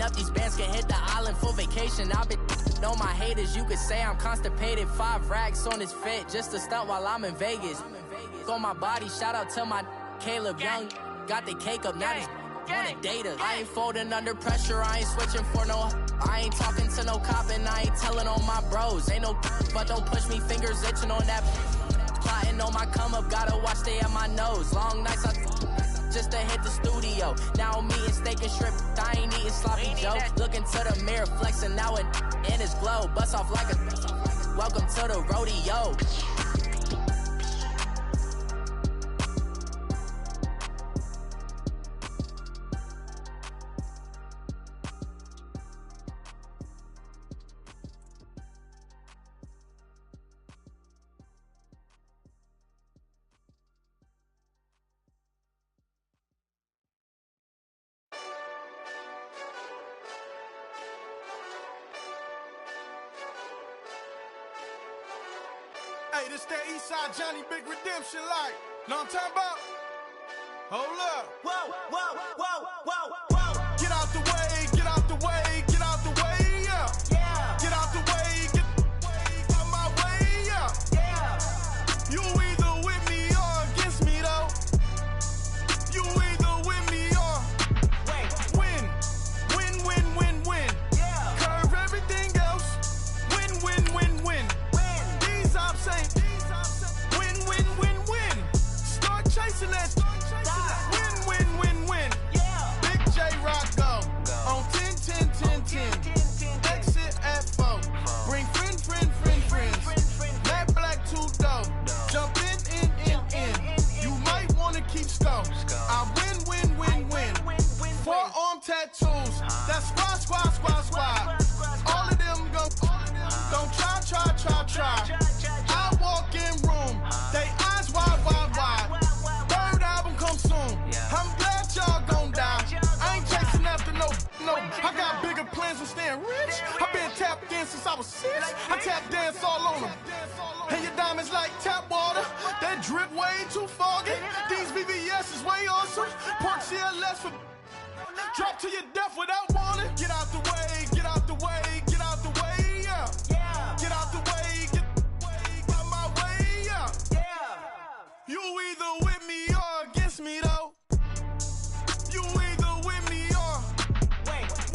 left, these bands can hit the island for vacation. I've been on my haters, you could say I'm constipated. 5 racks on his fit, just to stunt while I'm in Vegas. On my body, shout out to my Caleb Young. Got the cake up, now these wanna date us. I ain't folding under pressure, I ain't switching for no. I ain't talking to no cop and I ain't telling on my bros. Ain't no but don't push me, fingers itching on that. Plotting on my come up, gotta watch stay at my nose. Long nights just to hit the studio. Now I'm eating steak and shrimp, I ain't eating sloppy joe. Looking to the mirror, flexing now it in his glow. Bust off like a welcome to the rodeo. Hey, this that Eastside Johnny Big Redemption like. Know what I'm talking about? Hold up. Whoa, whoa, whoa, whoa, whoa. Get out the way, get out the way, get out the way, yeah. Yeah. Get out the way, get out my way, yeah. Yeah. You either with me or against me, though. You either with me or win. Win, win, win, win. Yeah. Curve everything else. Win, win, win, win. These ops ain't win, win, win, win. Start chasing that. Win, win, win, win. Yeah. Big J Rock go on 10, 10, 10, 10. Exit at 4. Bring friends. Matt Black 2 dough. Jump in. You might wanna keep score. I win. Forearm tattoos. That's squad. All of them go. Don't try. I walk in room. They eyes wide. Third album come soon. I'm glad y'all gon' die. I ain't chasing after no. I got bigger plans than staying rich. I've been tapped in since I was 6. I tap dance all on them. And your diamonds like tap water. That drip way too foggy. These VVS is way awesome. Park CLS for drop to your death without warning. Get out the way, get out the way, get out the way, yeah. Yeah. Get out the way, get out my way, yeah. Yeah. You either with me or against me, though. You either with me or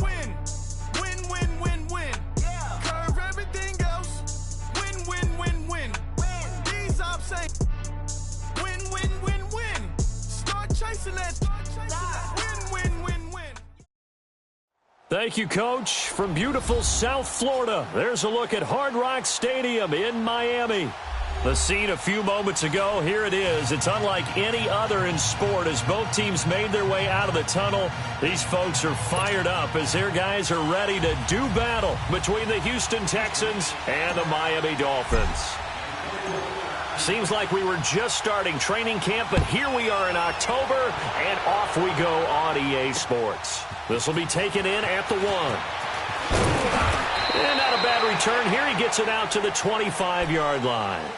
win. Win. Yeah. Curve everything else. Win. These ops ain't win. Start chasing that. Win. Thank you, Coach. From beautiful South Florida, there's a look at Hard Rock Stadium in Miami. The scene a few moments ago, here it is. It's unlike any other in sport as both teams made their way out of the tunnel. These folks are fired up as their guys are ready to do battle between the Houston Texans and the Miami Dolphins. Seems like we were just starting training camp, but here we are in October, and off we go on EA Sports. This will be taken in at the 1. And not a bad return here. He gets it out to the 25-yard line.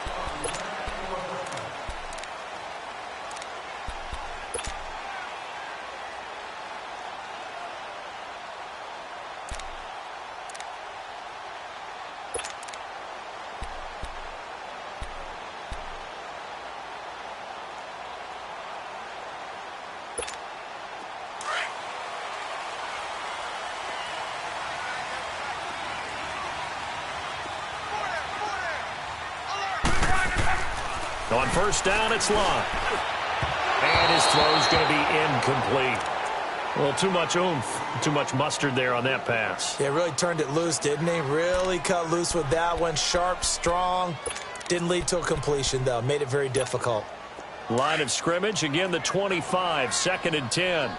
On first down, it's Love. And his throw's going to be incomplete. Well, too much oomph, too much mustard there on that pass. Yeah, really turned it loose, didn't he? Really cut loose with that one. Sharp, strong. Didn't lead to a completion, though. Made it very difficult. Line of scrimmage, again the 25, 2nd and 10.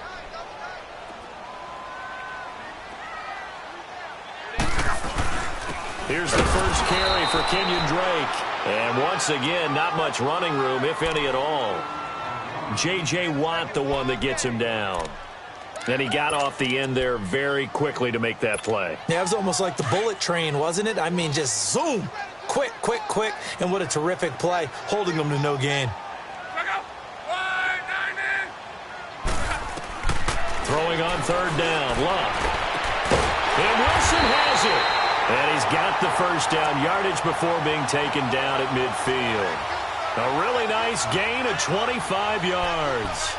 Here's the first carry for Kenyon Drake. And once again, not much running room, if any at all. J.J. Watt, the one that gets him down. And he got off the end there very quickly to make that play. Yeah, it was almost like the bullet train, wasn't it? I mean, just zoom. Quick. And what a terrific play, holding them to no gain. Throwing on third down, Love. it. And he's got the first down yardage before being taken down at midfield. A really nice gain of 25 yards.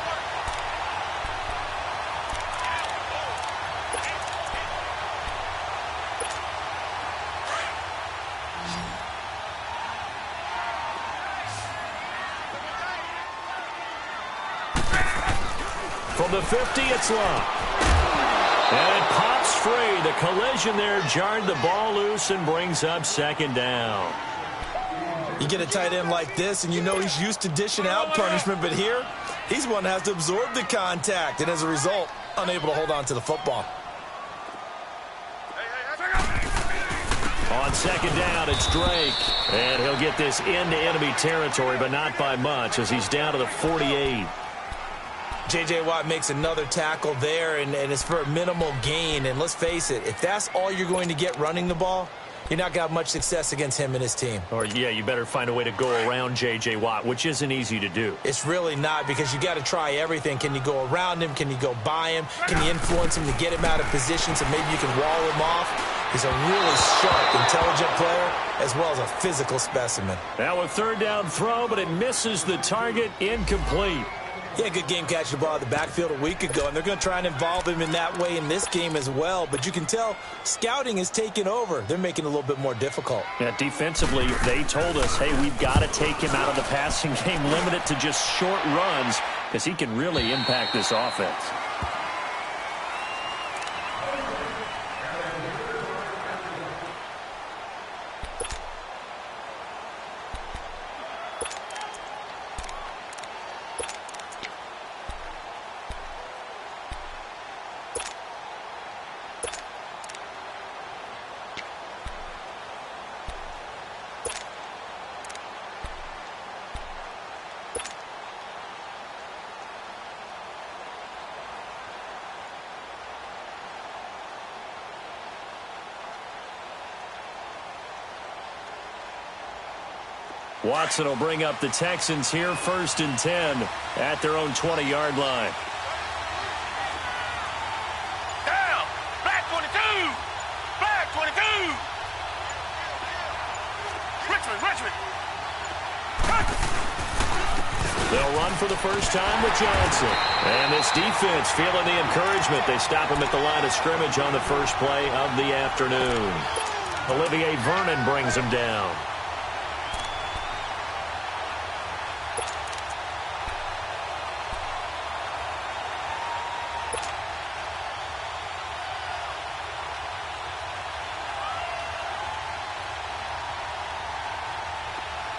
From the 50, it's locked. And it pops free. The collision there jarred the ball loose and brings up second down. You get a tight end like this, and you know he's used to dishing out punishment, but here, he's one that has to absorb the contact, and as a result, unable to hold on to the football. On second down, it's Drake. And he'll get this into enemy territory, but not by much, as he's down to the 48. J.J. Watt makes another tackle there, and it's for a minimal gain. And let's face it, if that's all you're going to get running the ball, you're not going to have much success against him and his team. Or, yeah, you better find a way to go around J.J. Watt, which isn't easy to do. It's really not, because you got to try everything. Can you go around him? Can you go by him? Can you influence him to get him out of position so maybe you can wall him off? He's a really sharp, intelligent player, as well as a physical specimen. Now a third down throw, but it misses the target, incomplete. He had a good game catching the ball at the backfield a week ago, and they're going to try and involve him in that way in this game as well. But you can tell scouting is taking over. They're making it a little bit more difficult. Yeah, defensively, they told us, hey, we've got to take him out of the passing game, limit it to just short runs, because he can really impact this offense. Watson will bring up the Texans here, 1st and 10 at their own 20-yard line. Down! Black 22! Black 22! Richmond! They'll run for the first time with Johnson. And this defense feeling the encouragement. They stop him at the line of scrimmage on the first play of the afternoon. Olivier Vernon brings him down.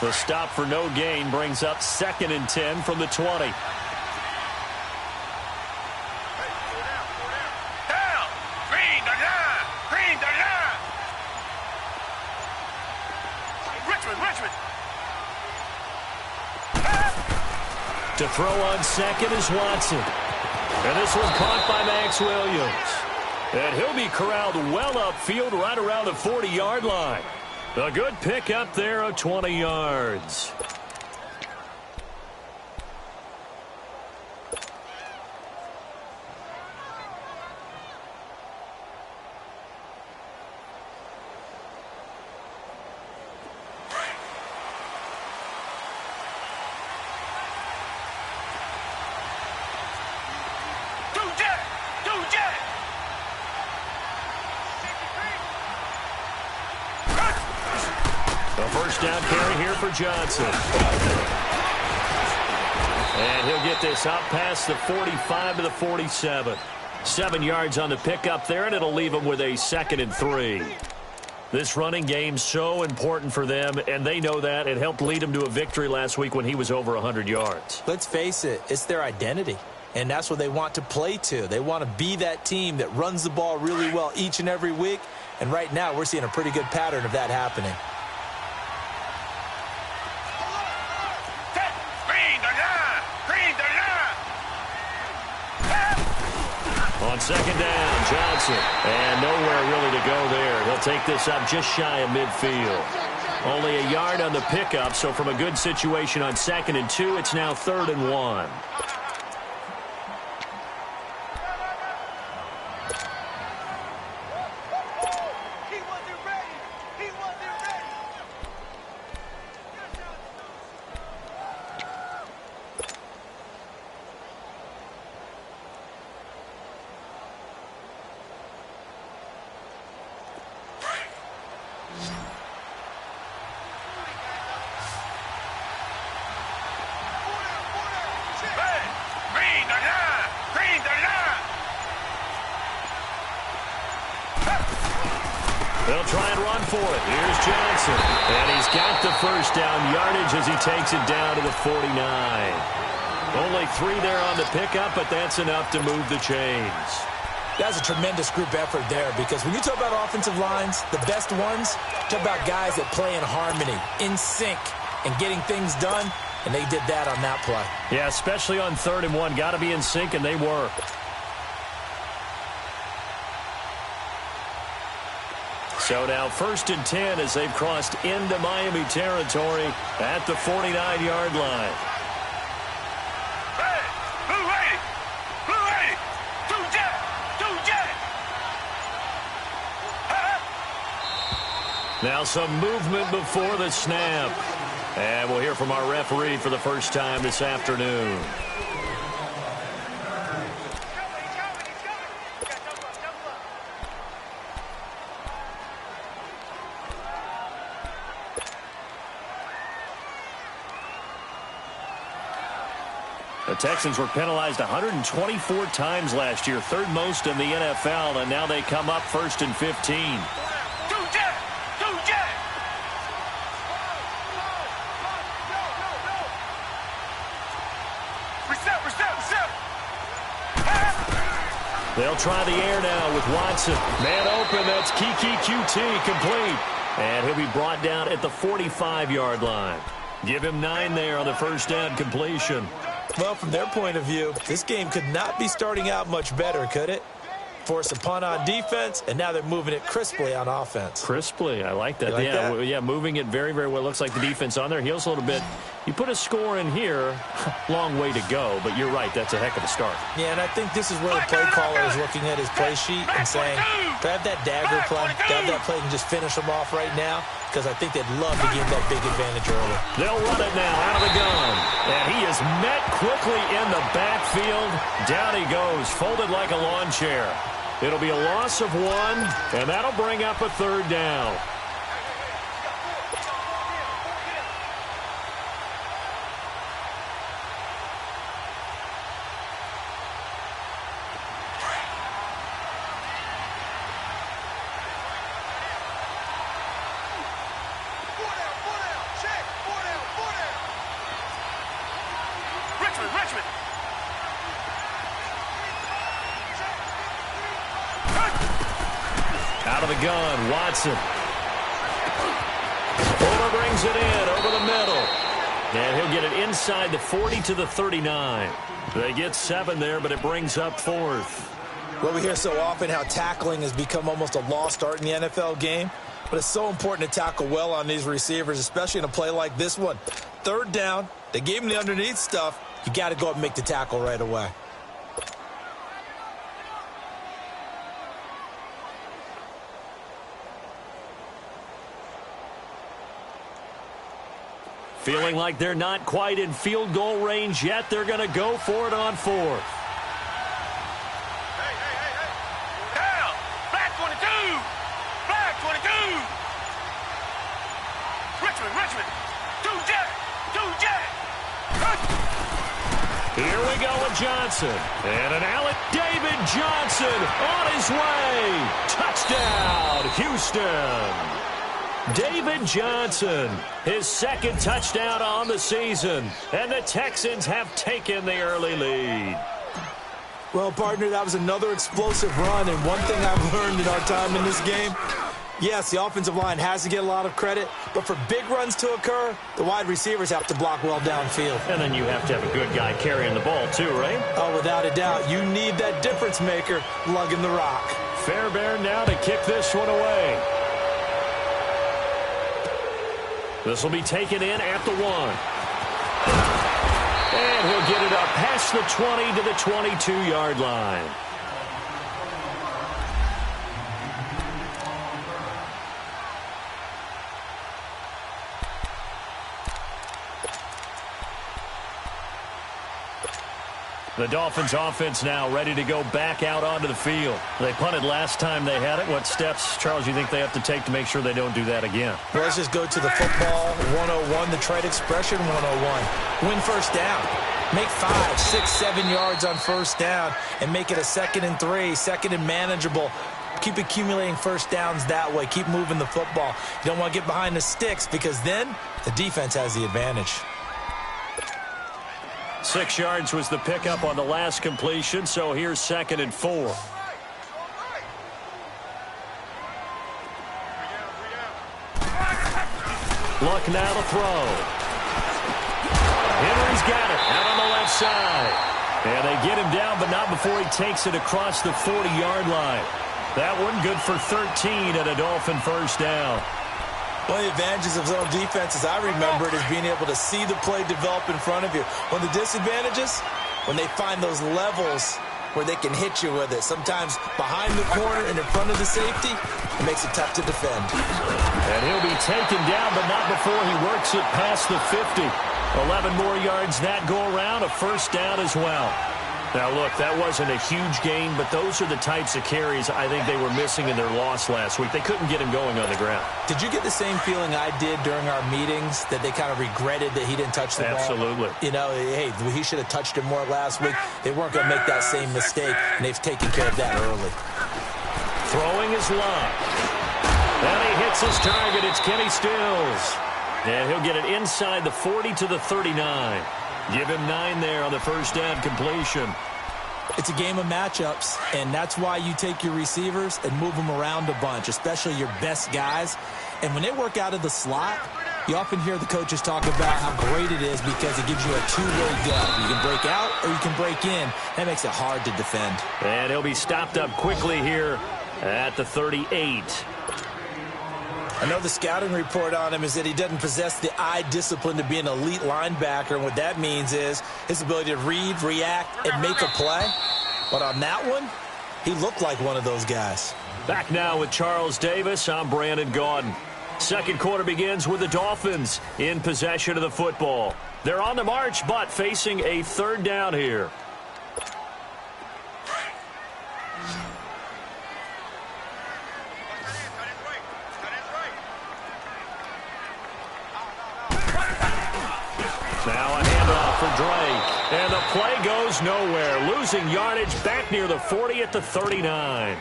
The stop for no gain brings up 2nd and 10 from the 20. Down! Green, the line! Richmond! To throw on second is Watson. And this one caught by Max Williams. And he'll be corralled well upfield right around the 40-yard line. A good pick up there of 20 yards. First down carry here for Johnson. And he'll get this up past the 45 to the 47. 7 yards on the pickup there, and it'll leave him with a 2nd and 3. This running game's so important for them, and they know that. It helped lead them to a victory last week when he was over 100 yards. Let's face it, it's their identity, and that's what they want to play to. They want to be that team that runs the ball really well each and every week, and right now we're seeing a pretty good pattern of that happening. On second down, Johnson. And nowhere really to go there. He'll take this up just shy of midfield. Only a yard on the pickup, so from a good situation on 2nd and 2, it's now 3rd and 1. They'll try and run for it. Here's Johnson. And he's got the first down yardage as he takes it down to the 49. Only 3 there on the pickup, but that's enough to move the chains. That's a tremendous group effort there, because when you talk about offensive lines, the best ones, talk about guys that play in harmony, in sync, and getting things done, and they did that on that play. Yeah, especially on 3rd and 1. Got to be in sync, and they were. So now 1st and 10 as they've crossed into Miami territory at the 49-yard line. Hey, blue lady, blue lady, two jet. Now some movement before the snap. And we'll hear from our referee for the first time this afternoon. The Texans were penalized 124 times last year, 3rd most in the NFL, and now they come up 1st and 15. Two jet. Reset. They'll try the air now with Watson. Man open, that's Kiki QT, complete. And he'll be brought down at the 45-yard line. Give him 9 there on the first down completion. Well, from their point of view, this game could not be starting out much better, could it? Force a punt on defense, and now they're moving it crisply on offense. Crisply, I like that. Like yeah, that? Yeah, moving it very, very well. Looks like the defense on their heels a little bit. You put a score in here, long way to go, but you're right, that's a heck of a start. Yeah, and I think this is where the play caller is looking at his play sheet and saying, grab that dagger play, grab that play and just finish them off right now, because I think they'd love to give that big advantage early. They'll run it now out of the gun. And he is met quickly in the backfield. Down he goes, folded like a lawn chair. It'll be a loss of 1, and that'll bring up a 3rd down. Richmond. Out of the gun, Watson. Fuller brings it in over the middle. And he'll get it inside the 40 to the 39. They get 7 there, but it brings up 4th. Well, we hear so often how tackling has become almost a lost art in the NFL game. But it's so important to tackle well on these receivers, especially in a play like this one. 3rd down, they gave him the underneath stuff. You got to go up and make the tackle right away. Feeling like they're not quite in field goal range yet. They're going to go for it on 4th. Down. Black 22. Black 22. Richmond. Two jet. Here we go with Johnson. And an Allen. David Johnson on his way. Touchdown, Houston. David Johnson, his 2nd touchdown on the season. And the Texans have taken the early lead. Well, partner, that was another explosive run. And one thing I've learned in our time in this game, yes, the offensive line has to get a lot of credit, but for big runs to occur, the wide receivers have to block well downfield. And then you have to have a good guy carrying the ball too, right? Oh, without a doubt. You need that difference maker lugging the rock. Fairbairn now to kick this one away. This will be taken in at the 1. And he'll get it up past the 20 to the 22-yard line. The Dolphins offense now ready to go back out onto the field. They punted last time they had it. What steps, Charles, you think they have to take to make sure they don't do that again? Well, let's just go to the football 101, the trade expression 101. Win first down. Make 5, 6, 7 yards on first down and make it a 2nd and 3, 2nd and manageable. Keep accumulating first downs that way. Keep moving the football. You don't want to get behind the sticks because then the defense has the advantage. 6 yards was the pickup on the last completion, so here's 2nd and 4. Luck now to throw. Henry's got it out on the left side. And they get him down, but not before he takes it across the 40-yard line. That one good for 13 and a Dolphin first down. One of the advantages of zone defense, as I remember it, is being able to see the play develop in front of you. One of the disadvantages, when they find those levels where they can hit you with it. Sometimes behind the corner and in front of the safety, it makes it tough to defend. And he'll be taken down, but not before he works it past the 50. 11 more yards that go around, a first down as well. Now, look, that wasn't a huge gain, but those are the types of carries I think they were missing in their loss last week. They couldn't get him going on the ground. Did you get the same feeling I did during our meetings, that they kind of regretted that he didn't touch the ball? Absolutely. You know, hey, he should have touched it more last week. They weren't going to make that same mistake, and they've taken care of that early. Throwing his line. And he hits his target. It's Kenny Stills. And he'll get it inside the 40 to the 39. Give him 9 there on the first down completion. It's a game of matchups, and that's why you take your receivers and move them around a bunch, especially your best guys. And when they work out of the slot, you often hear the coaches talk about how great it is because it gives you a two-way go. You can break out or you can break in. That makes it hard to defend. And he'll be stopped up quickly here at the 38. I know the scouting report on him is that he doesn't possess the eye discipline to be an elite linebacker, and what that means is his ability to read, react, and make a play. But on that one, he looked like one of those guys. Back now with Charles Davis, I'm Brandon Gaudin. Second quarter begins with the Dolphins in possession of the football. They're on the march, but facing a third down here. Now a handoff for Drake. And the play goes nowhere. Losing yardage back near the 40 at the 39.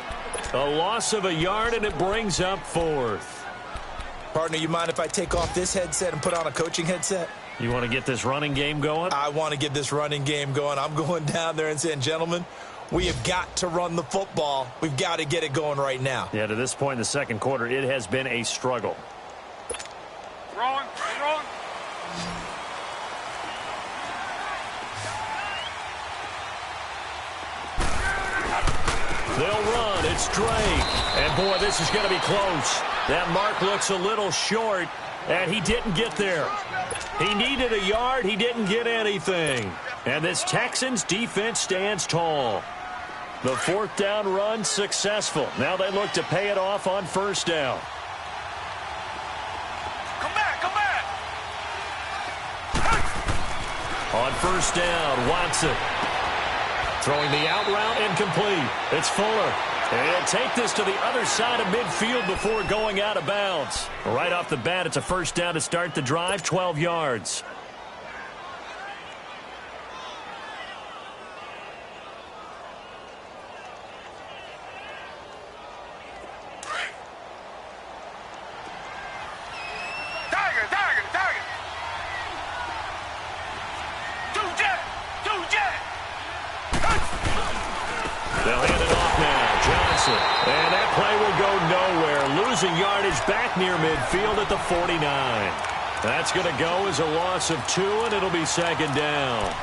A loss of a yard, and it brings up 4th. Partner, you mind if I take off this headset and put on a coaching headset? You want to get this running game going? I want to get this running game going. I'm going down there and saying, gentlemen, we have got to run the football. We've got to get it going right now. Yeah, to this point in the second quarter, it has been a struggle. Wrong. They'll run. It's Drake. And, boy, this is going to be close. That mark looks a little short, and he didn't get there. He needed a yard. He didn't get anything. And this Texans defense stands tall. The fourth down run successful. Now they look to pay it off on first down. Come back. On first down, Watson. Throwing the out route incomplete. It's Fuller. And he'll take this to the other side of midfield before going out of bounds. Right off the bat, it's a first down to start the drive, 12 yards. Target. Two jet. They'll hand it off now. Johnson. And that play will go nowhere. Losing yardage back near midfield at the 49. That's going to go as a loss of 2, and it'll be second down.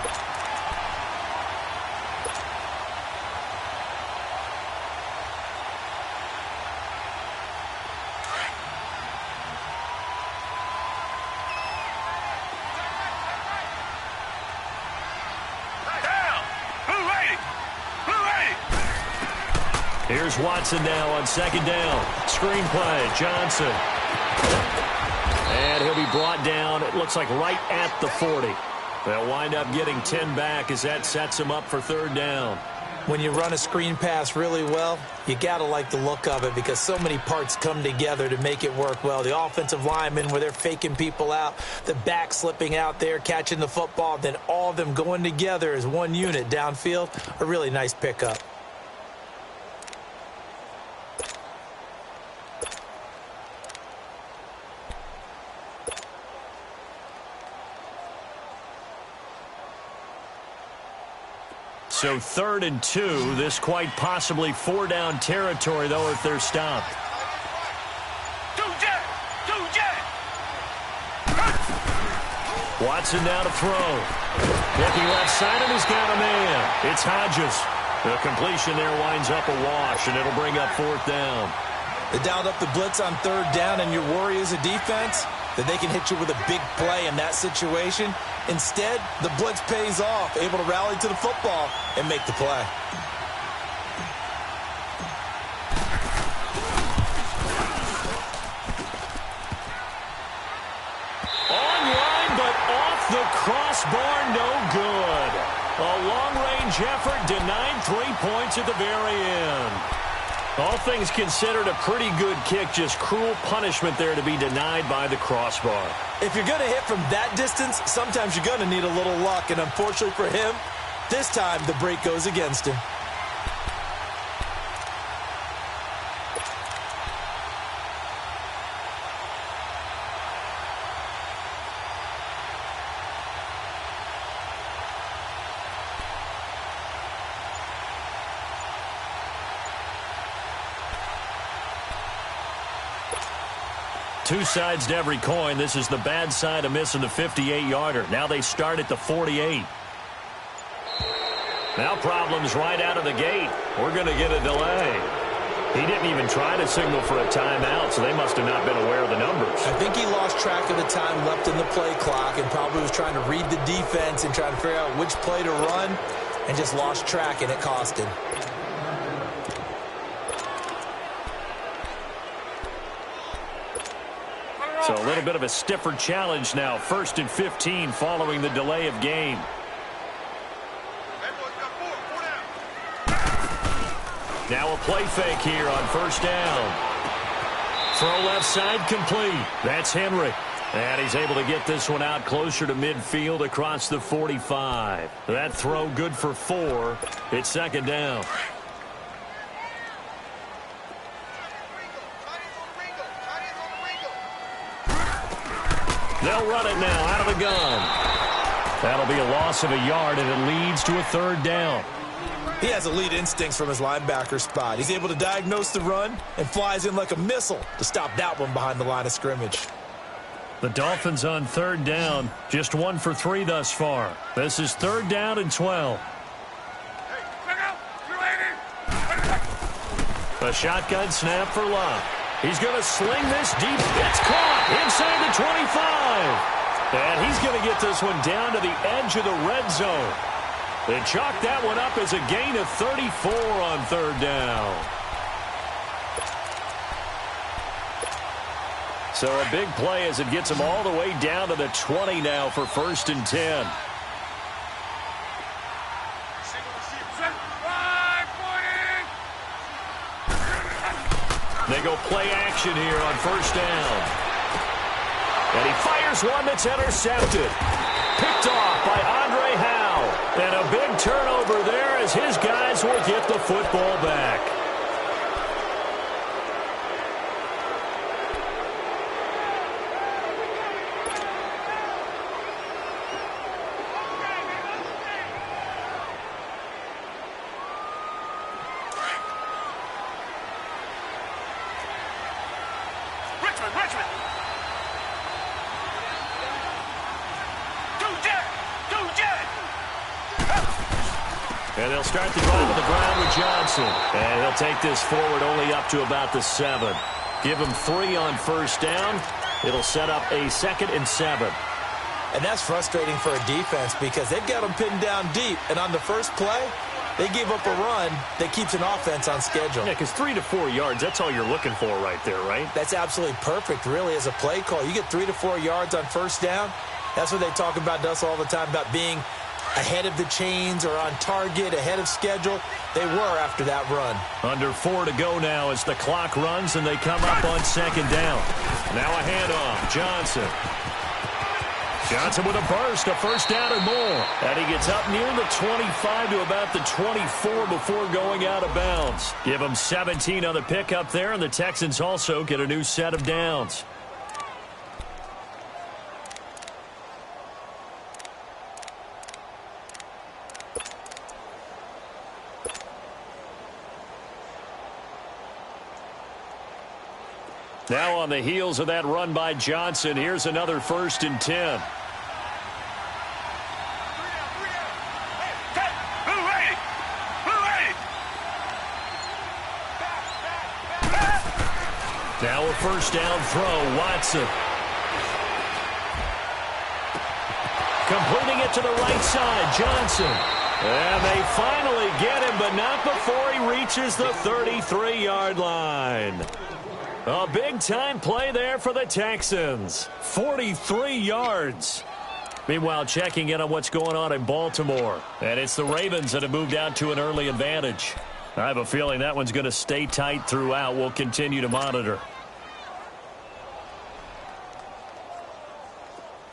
Here's Watson now on second down. Screenplay, Johnson. And he'll be brought down, it looks like right at the 40. They'll wind up getting 10 back as that sets him up for third down. When you run a screen pass really well, you got to like the look of it because so many parts come together to make it work well. The offensive linemen, where they're faking people out, the back slipping out there, catching the football, then all of them going together as one unit downfield, a really nice pickup. So 3rd and 2. This quite possibly 4-down territory, though, if they're stopped. Watson now to throw. Looking left side, and he's got a man. It's Hodges. The completion there winds up a wash, and it'll bring up 4th down. They dialed up the blitz on 3rd down, and your worry as a defense that they can hit you with a big play in that situation. Instead, the blitz pays off, able to rally to the football and make the play. Online, but off the crossbar, no good. A long-range effort denied 3 points at the very end. All things considered, a pretty good kick, just cruel punishment there to be denied by the crossbar. If you're going to hit from that distance, sometimes you're going to need a little luck, and unfortunately for him, this time the break goes against him. Two sides to every coin. This is the bad side of missing the 58-yarder. Now they start at the 48. Now problems right out of the gate. We're going to get a delay. He didn't even try to signal for a timeout, so they must have not been aware of the numbers. I think he lost track of the time left in the play clock and probably was trying to read the defense and trying to figure out which play to run and just lost track, and it cost him. So a little bit of a stiffer challenge now. 1st and 15 following the delay of game. Now a play fake here on 1st down. Throw left side complete. That's Henry. And he's able to get this one out closer to midfield across the 45. That throw good for 4. It's 2nd down. They'll run it now out of the gun. That'll be a loss of a yard, and it leads to a 3rd down. He has elite instincts from his linebacker spot. He's able to diagnose the run and flies in like a missile to stop that one behind the line of scrimmage. The Dolphins on 3rd down, just 1 for 3 thus far. This is 3rd down and 12. A shotgun snap for Locke. He's going to sling this deep. It's caught inside the 25. And he's going to get this one down to the edge of the red zone. They chalk that one up as a gain of 34 on 3rd down. So a big play as it gets them all the way down to the 20 now for 1st and 10. They go play action here on 1st down. And he fires one that's intercepted. Picked off by Andre Howe. And a big turnover there as his guys will get the football back. And they'll start the drive on the ground with Johnson. And he'll take this forward only up to about the 7. Give him 3 on 1st down. It'll set up a 2nd and 7. And that's frustrating for a defense because they've got them pinned down deep. And on the first play, they give up a run that keeps an offense on schedule. Yeah, because 3 to 4 yards, that's all you're looking for right there, right? That's absolutely perfect, really, as a play call. You get 3 to 4 yards on 1st down. That's what they talk about to us all the time, about being ahead of the chains or on target, ahead of schedule. They were after that run. Under 4 to go now as the clock runs and they come up on 2nd down. Now a handoff. Johnson with a burst, a 1st down and more. And he gets up near the 25 to about the 24 before going out of bounds. Give him 17 on the pickup there, and the Texans also get a new set of downs. Now on the heels of that run by Johnson, here's another 1st and 10. Now a 1st down throw, Watson. Completing it to the right side, Johnson. And they finally get him, but not before he reaches the 33-yard line. A big-time play there for the Texans. 43 yards. Meanwhile, checking in on what's going on in Baltimore. And it's the Ravens that have moved out to an early advantage. I have a feeling that one's going to stay tight throughout. We'll continue to monitor.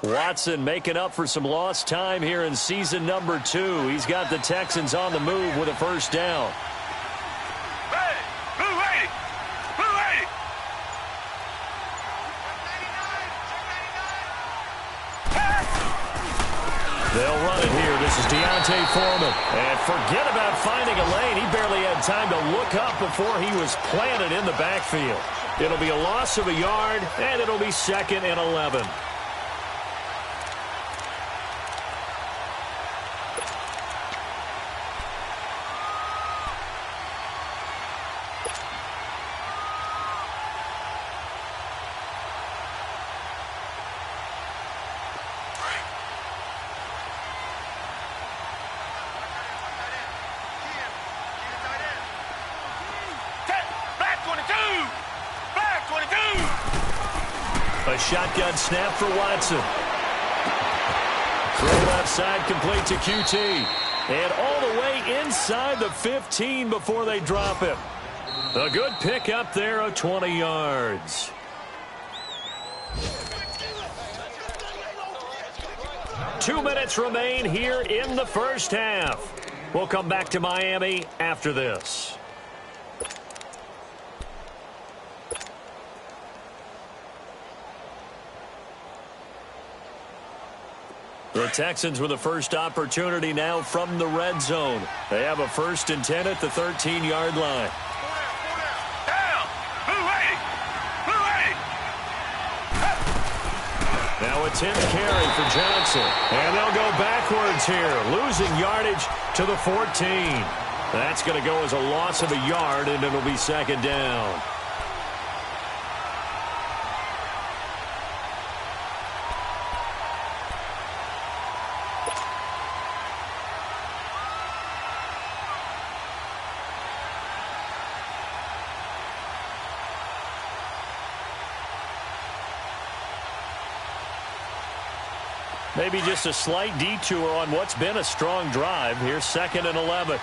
Watson making up for some lost time here in season number 2. He's got the Texans on the move with a 1st down. They'll run it here. This is Deontay Foreman. And forget about finding a lane. He barely had time to look up before he was planted in the backfield. It'll be a loss of a yard, and it'll be 2nd and 11. A shotgun snap for Watson. Throw outside, complete to QT. And all the way inside the 15 before they drop him. A good pick up there of 20 yards. Two minutes remain here in the 1st half. We'll come back to Miami after this. The Texans with the first opportunity now from the red zone. They have a 1st and 10 at the 13-yard line. Now a 10th carry for Johnson. And they'll go backwards here, losing yardage to the 14. That's going to go as a loss of a yard, and it'll be 2nd down. Maybe just a slight detour on what's been a strong drive. Here's 2nd and 11.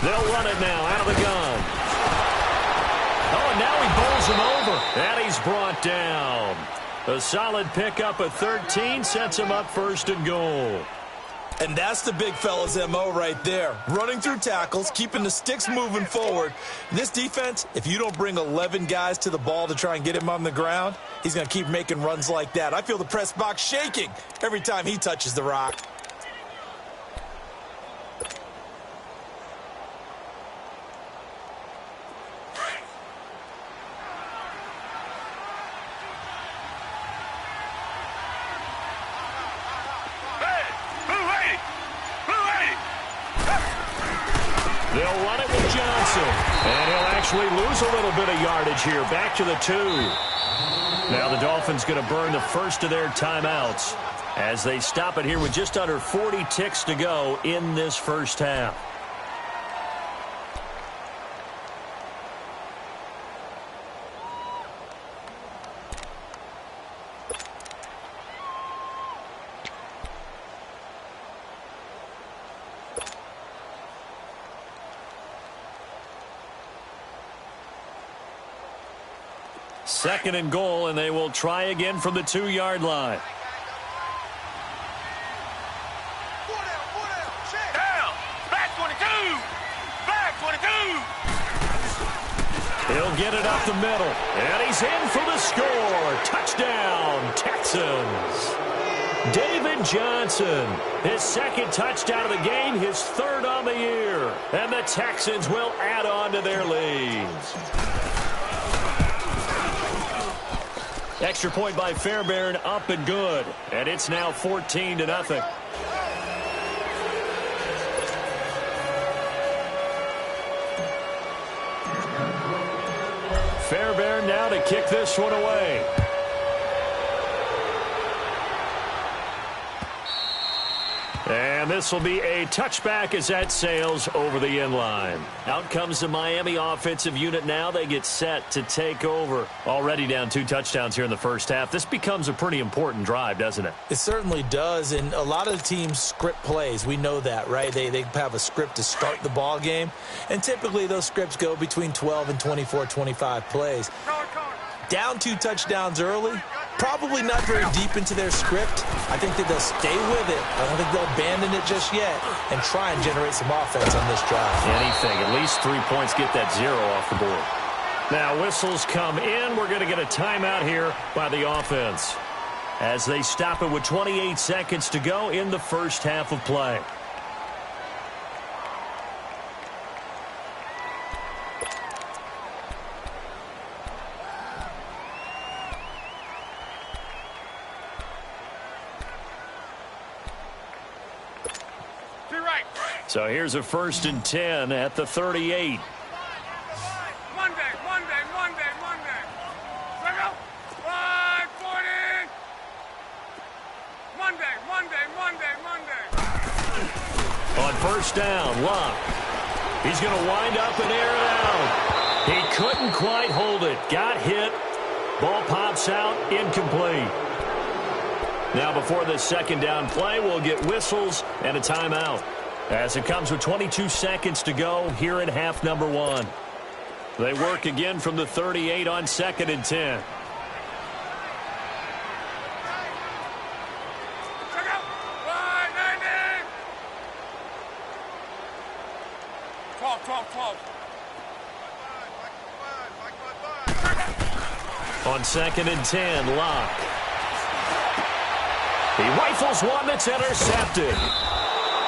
They'll run it now out of the gun. Oh, and now he bowls him over. And he's brought down. A solid pickup of 13 sets him up 1st and goal. And that's the big fella's MO right there. Running through tackles, keeping the sticks moving forward. This defense, if you don't bring 11 guys to the ball to try and get him on the ground, he's going to keep making runs like that. I feel the press box shaking every time he touches the rock. They'll run it with Johnson. And he'll actually lose a little bit of yardage here. Back to the 2. Now the Dolphins going to burn the first of their timeouts as they stop it here with just under 40 ticks to go in this 1st half. Second and goal, and they will try again from the 2-yard line. He'll get it up the middle. And he's in for the score. Touchdown, Texans. David Johnson, his second touchdown of the game, his third on the year. And the Texans will add on to their lead. Extra point by Fairbairn, up and good. And it's now 14-0. Fairbairn now to kick this one away. And this will be a touchback as that sails over the end line. Out comes the Miami offensive unit now. They get set to take over. Already down 2 touchdowns here in the first half. This becomes a pretty important drive, doesn't it? It certainly does, and a lot of the teams script plays. We know that, right? They have a script to start the ball game, and typically those scripts go between 12 and 24, 25 plays. Down 2 touchdowns early, probably not very deep into their script. I think that they'll stay with it. I don't think they'll abandon it just yet and try and generate some offense on this drive. Anything. At least 3 points, get that 0 off the board. Now whistles come in. We're going to get a timeout here by the offense as they stop it with 28 seconds to go in the first half of play. So here's a 1st and 10 at the 38. Monday. Check out. 540. Monday. On first down, Locke. He's going to wind up and air it out. He couldn't quite hold it. Got hit. Ball pops out. Incomplete. Now before this second down play, we'll get whistles and a timeout. As it comes with 22 seconds to go here in half number 1. They work again from the 38 on 2nd and 10. Check out. 590. 12. On 2nd and 10, Locke. He rifles one that's intercepted.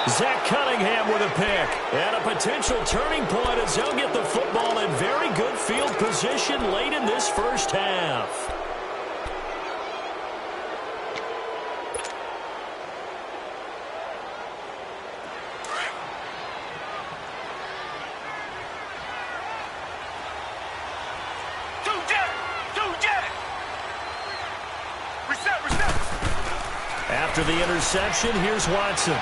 Zach Cunningham with a pick. And a potential turning point as they'll get the football in very good field position late in this first half. Reset. After the interception, here's Watson.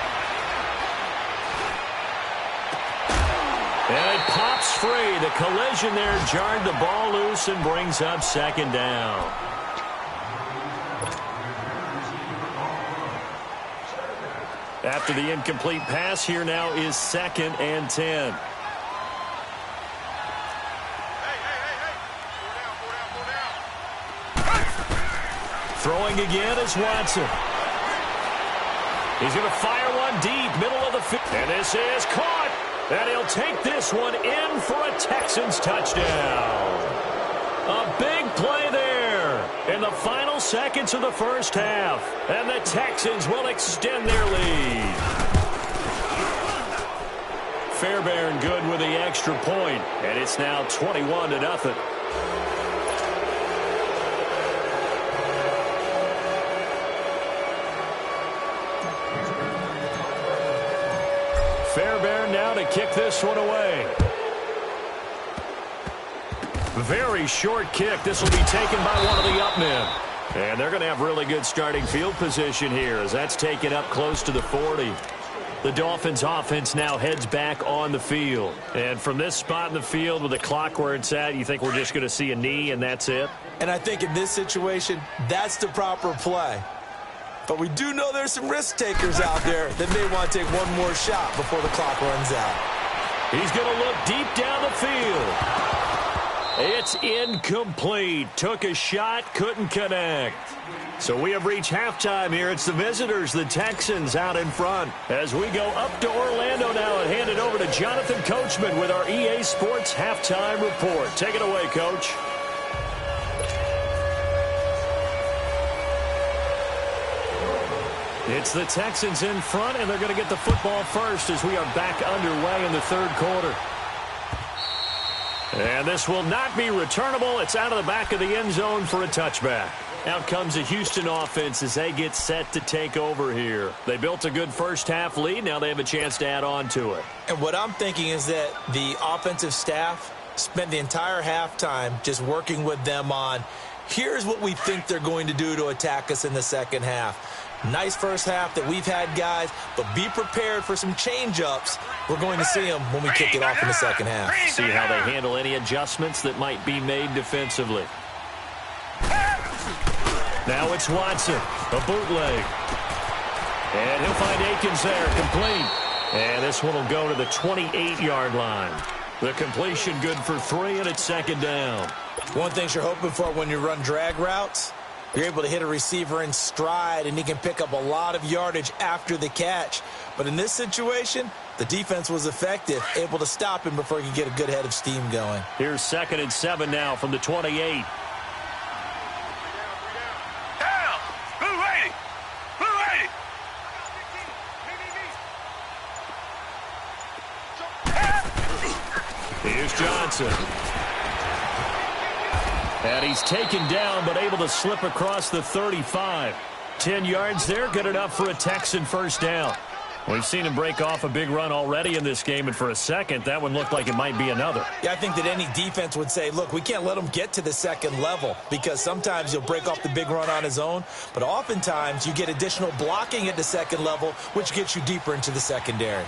And it pops free. The collision there jarred the ball loose and brings up 2nd down. After the incomplete pass, here now is 2nd and 10. Throwing again is Watson. He's going to fire one deep, middle of the field. And this is caught. And he'll take this one in for a Texans touchdown. A big play there in the final seconds of the first half. And the Texans will extend their lead. Fairbairn good with the extra point. And it's now 21-0. Fairbairn now to kick this one away. Very short kick. This will be taken by one of the up men. And they're going to have really good starting field position here as that's taken up close to the 40. The Dolphins offense now heads back on the field. And from this spot in the field with the clock where it's at, you think we're just going to see a knee and that's it? And I think in this situation, that's the proper play. But we do know there's some risk takers out there that may want to take one more shot before the clock runs out. He's going to look deep down the field. It's incomplete. Took a shot, couldn't connect. So we have reached halftime here. It's the visitors, the Texans, out in front. As we go up to Orlando now and hand it over to Jonathan Coachman with our EA Sports Halftime Report. Take it away, Coach. It's the Texans in front, and they're going to get the football first as we are back underway in the third quarter. And this will not be returnable. It's out of the back of the end zone for a touchback. Out comes the Houston offense as they get set to take over here. They built a good first-half lead. Now they have a chance to add on to it. And what I'm thinking is that the offensive staff spent the entire halftime just working with them on, here's what we think they're going to do to attack us in the second half. Nice first half that we've had, guys, but be prepared for some change-ups. We're going to see them when we kick it off in the second half. See how they handle any adjustments that might be made defensively. Now it's Watson, a bootleg. And he'll find Akins there, complete. And this one will go to the 28-yard line. The completion good for 3, and it's second down. One thing you're hoping for when you run drag routes, you're able to hit a receiver in stride, and he can pick up a lot of yardage after the catch. But in this situation, the defense was effective, able to stop him before he could get a good head of steam going. Here's 2nd and 7 now from the 28. Here's Johnson. And he's taken down, but able to slip across the 35. 10 yards there, good enough for a Texan first down. We've seen him break off a big run already in this game, and for a second, that one looked like it might be another. Yeah, I think that any defense would say, look, we can't let him get to the second level, because sometimes he'll break off the big run on his own, but oftentimes you get additional blocking at the second level, which gets you deeper into the secondary.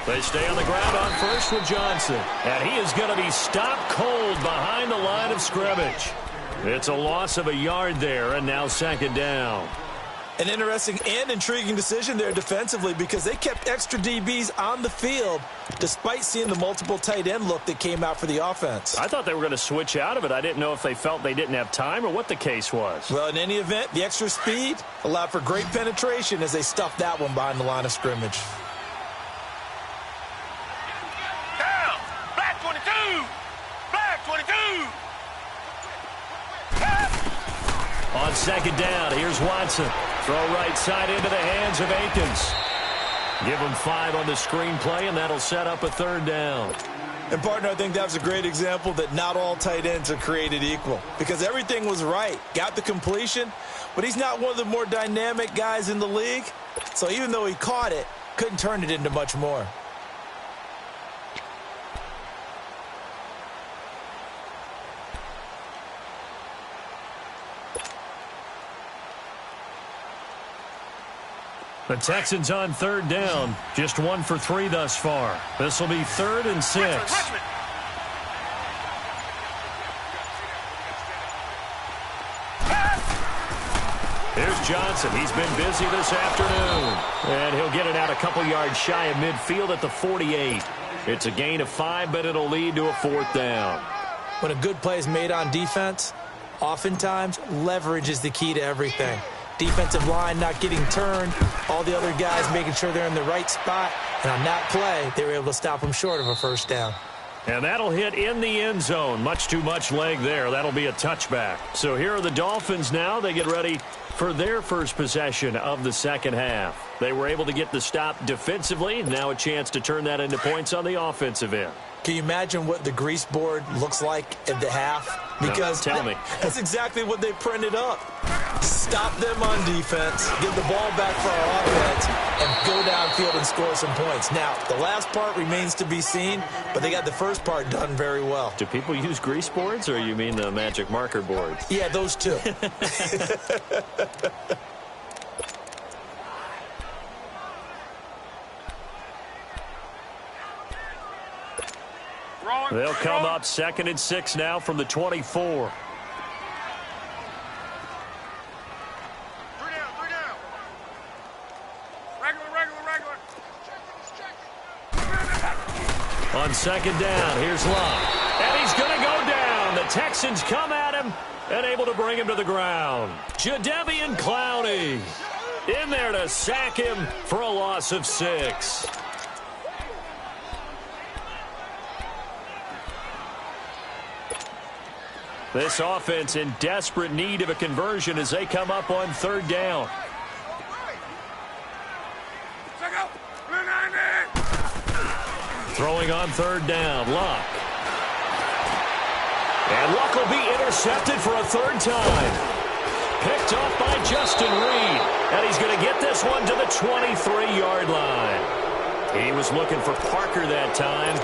They stay on the ground on first with Johnson. And he is going to be stopped cold behind the line of scrimmage. It's a loss of a yard there, and now second down. An interesting and intriguing decision there defensively, because they kept extra DBs on the field despite seeing the multiple tight end look that came out for the offense. I thought they were going to switch out of it. I didn't know if they felt they didn't have time or what the case was. Well, in any event, the extra speed allowed for great penetration as they stuffed that one behind the line of scrimmage. On second down, here's Watson. Throw right side into the hands of Akins. Give him 5 on the screenplay, and that'll set up a third down. And, partner, I think that was a great example that not all tight ends are created equal, because everything was right. Got the completion, but he's not one of the more dynamic guys in the league. So even though he caught it, couldn't turn it into much more. The Texans on third down. Just 1 for 3 thus far. This will be 3rd and 6. Here's Johnson. He's been busy this afternoon. And he'll get it out a couple yards shy of midfield at the 48. It's a gain of 5, but it'll lead to a 4th down. When a good play is made on defense, oftentimes leverage is the key to everything. Defensive line not getting turned, all the other guys making sure they're in the right spot, and on that play, they were able to stop them short of a first down. And that'll hit in the end zone. Much too much leg there. That'll be a touchback. So here are the Dolphins now. They get ready for their first possession of the second half. They were able to get the stop defensively. Now a chance to turn that into points on the offensive end. Can you imagine what the grease board looks like at the half? Because no, tell me. That's exactly what they printed up. Stop them on defense, get the ball back for our offense, and go downfield and score some points. Now, the last part remains to be seen, but they got the first part done very well. Do people use grease boards, or you mean the magic marker boards? Yeah, those two. They'll come up 2nd and 6 now from the 24. On second down, here's Love. And he's going to go down. The Texans come at him and able to bring him to the ground. Jadeveon Clowney in there to sack him for a loss of 6. This offense in desperate need of a conversion as they come up on third down. Throwing on third down, Luck. And Luck will be intercepted for a third time. Picked off by Justin Reed. And he's going to get this one to the 23-yard line. He was looking for Parker that time.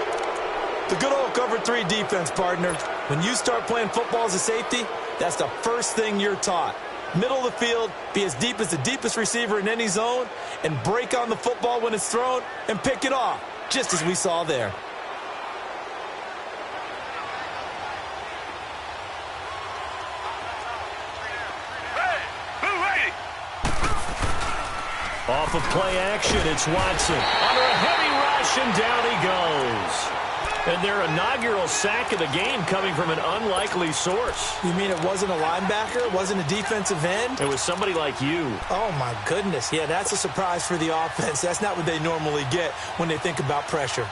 The good old cover 3 defense, partner. When you start playing football as a safety, that's the first thing you're taught. Middle of the field, be as deep as the deepest receiver in any zone, and break on the football when it's thrown and pick it off, just as we saw there. Off of play action, it's Watson. Under a heavy rush, and down he goes. And their inaugural sack of the game coming from an unlikely source. You mean it wasn't a linebacker? It wasn't a defensive end? It was somebody like you. Oh, my goodness. Yeah, that's a surprise for the offense. That's not what they normally get when they think about pressure.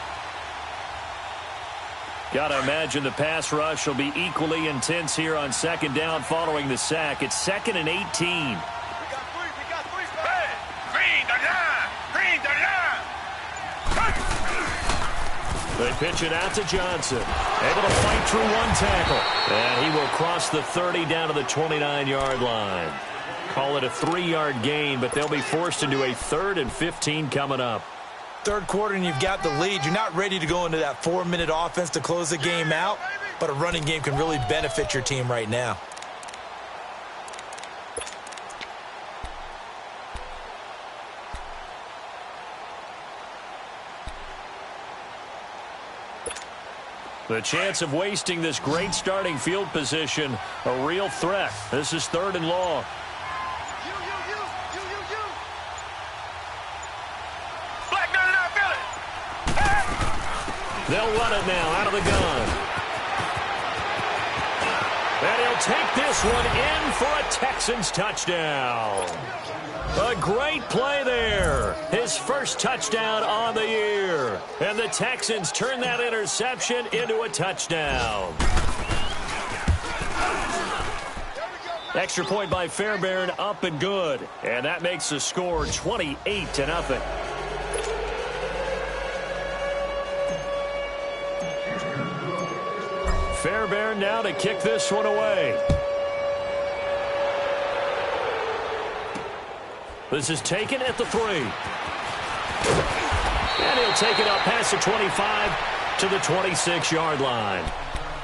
Got to imagine the pass rush will be equally intense here on second down following the sack. It's 2nd and 18. They pitch it out to Johnson. Able to fight through one tackle. And he will cross the 30 down to the 29-yard line. Call it a 3-yard gain, but they'll be forced into a 3rd and 15 coming up. Third quarter and you've got the lead. You're not ready to go into that 4-minute offense to close the game out, but a running game can really benefit your team right now. The chance of wasting this great starting field position, a real threat. This is 3rd and long. They'll run it now out of the gun. And he'll take this one in for a Texans touchdown. A great play there. His first touchdown on the year. And the Texans turn that interception into a touchdown. Extra point by Fairbairn, up and good. And that makes the score 28-0. Fairbairn now to kick this one away. This is taken at the 3. And he'll take it up past the 25 to the 26-yard line.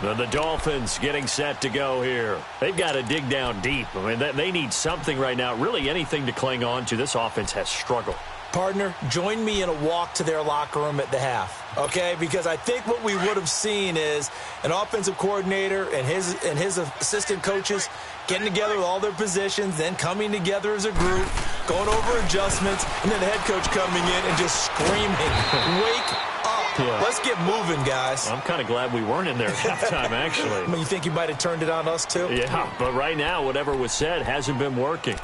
The Dolphins getting set to go here. They've got to dig down deep. I mean, they need something right now, really anything to cling on to. This offense has struggled. Partner, join me in a walk to their locker room at the half, okay? Because I think what we would have seen is an offensive coordinator and his assistant coaches getting together with all their positions, then coming together as a group, going over adjustments, and then the head coach coming in and just screaming, wake up. Yeah. Let's get moving, guys. I'm kind of glad we weren't in there at halftime, actually. I mean, you think you might have turned it on us, too? Yeah, but right now, whatever was said hasn't been working.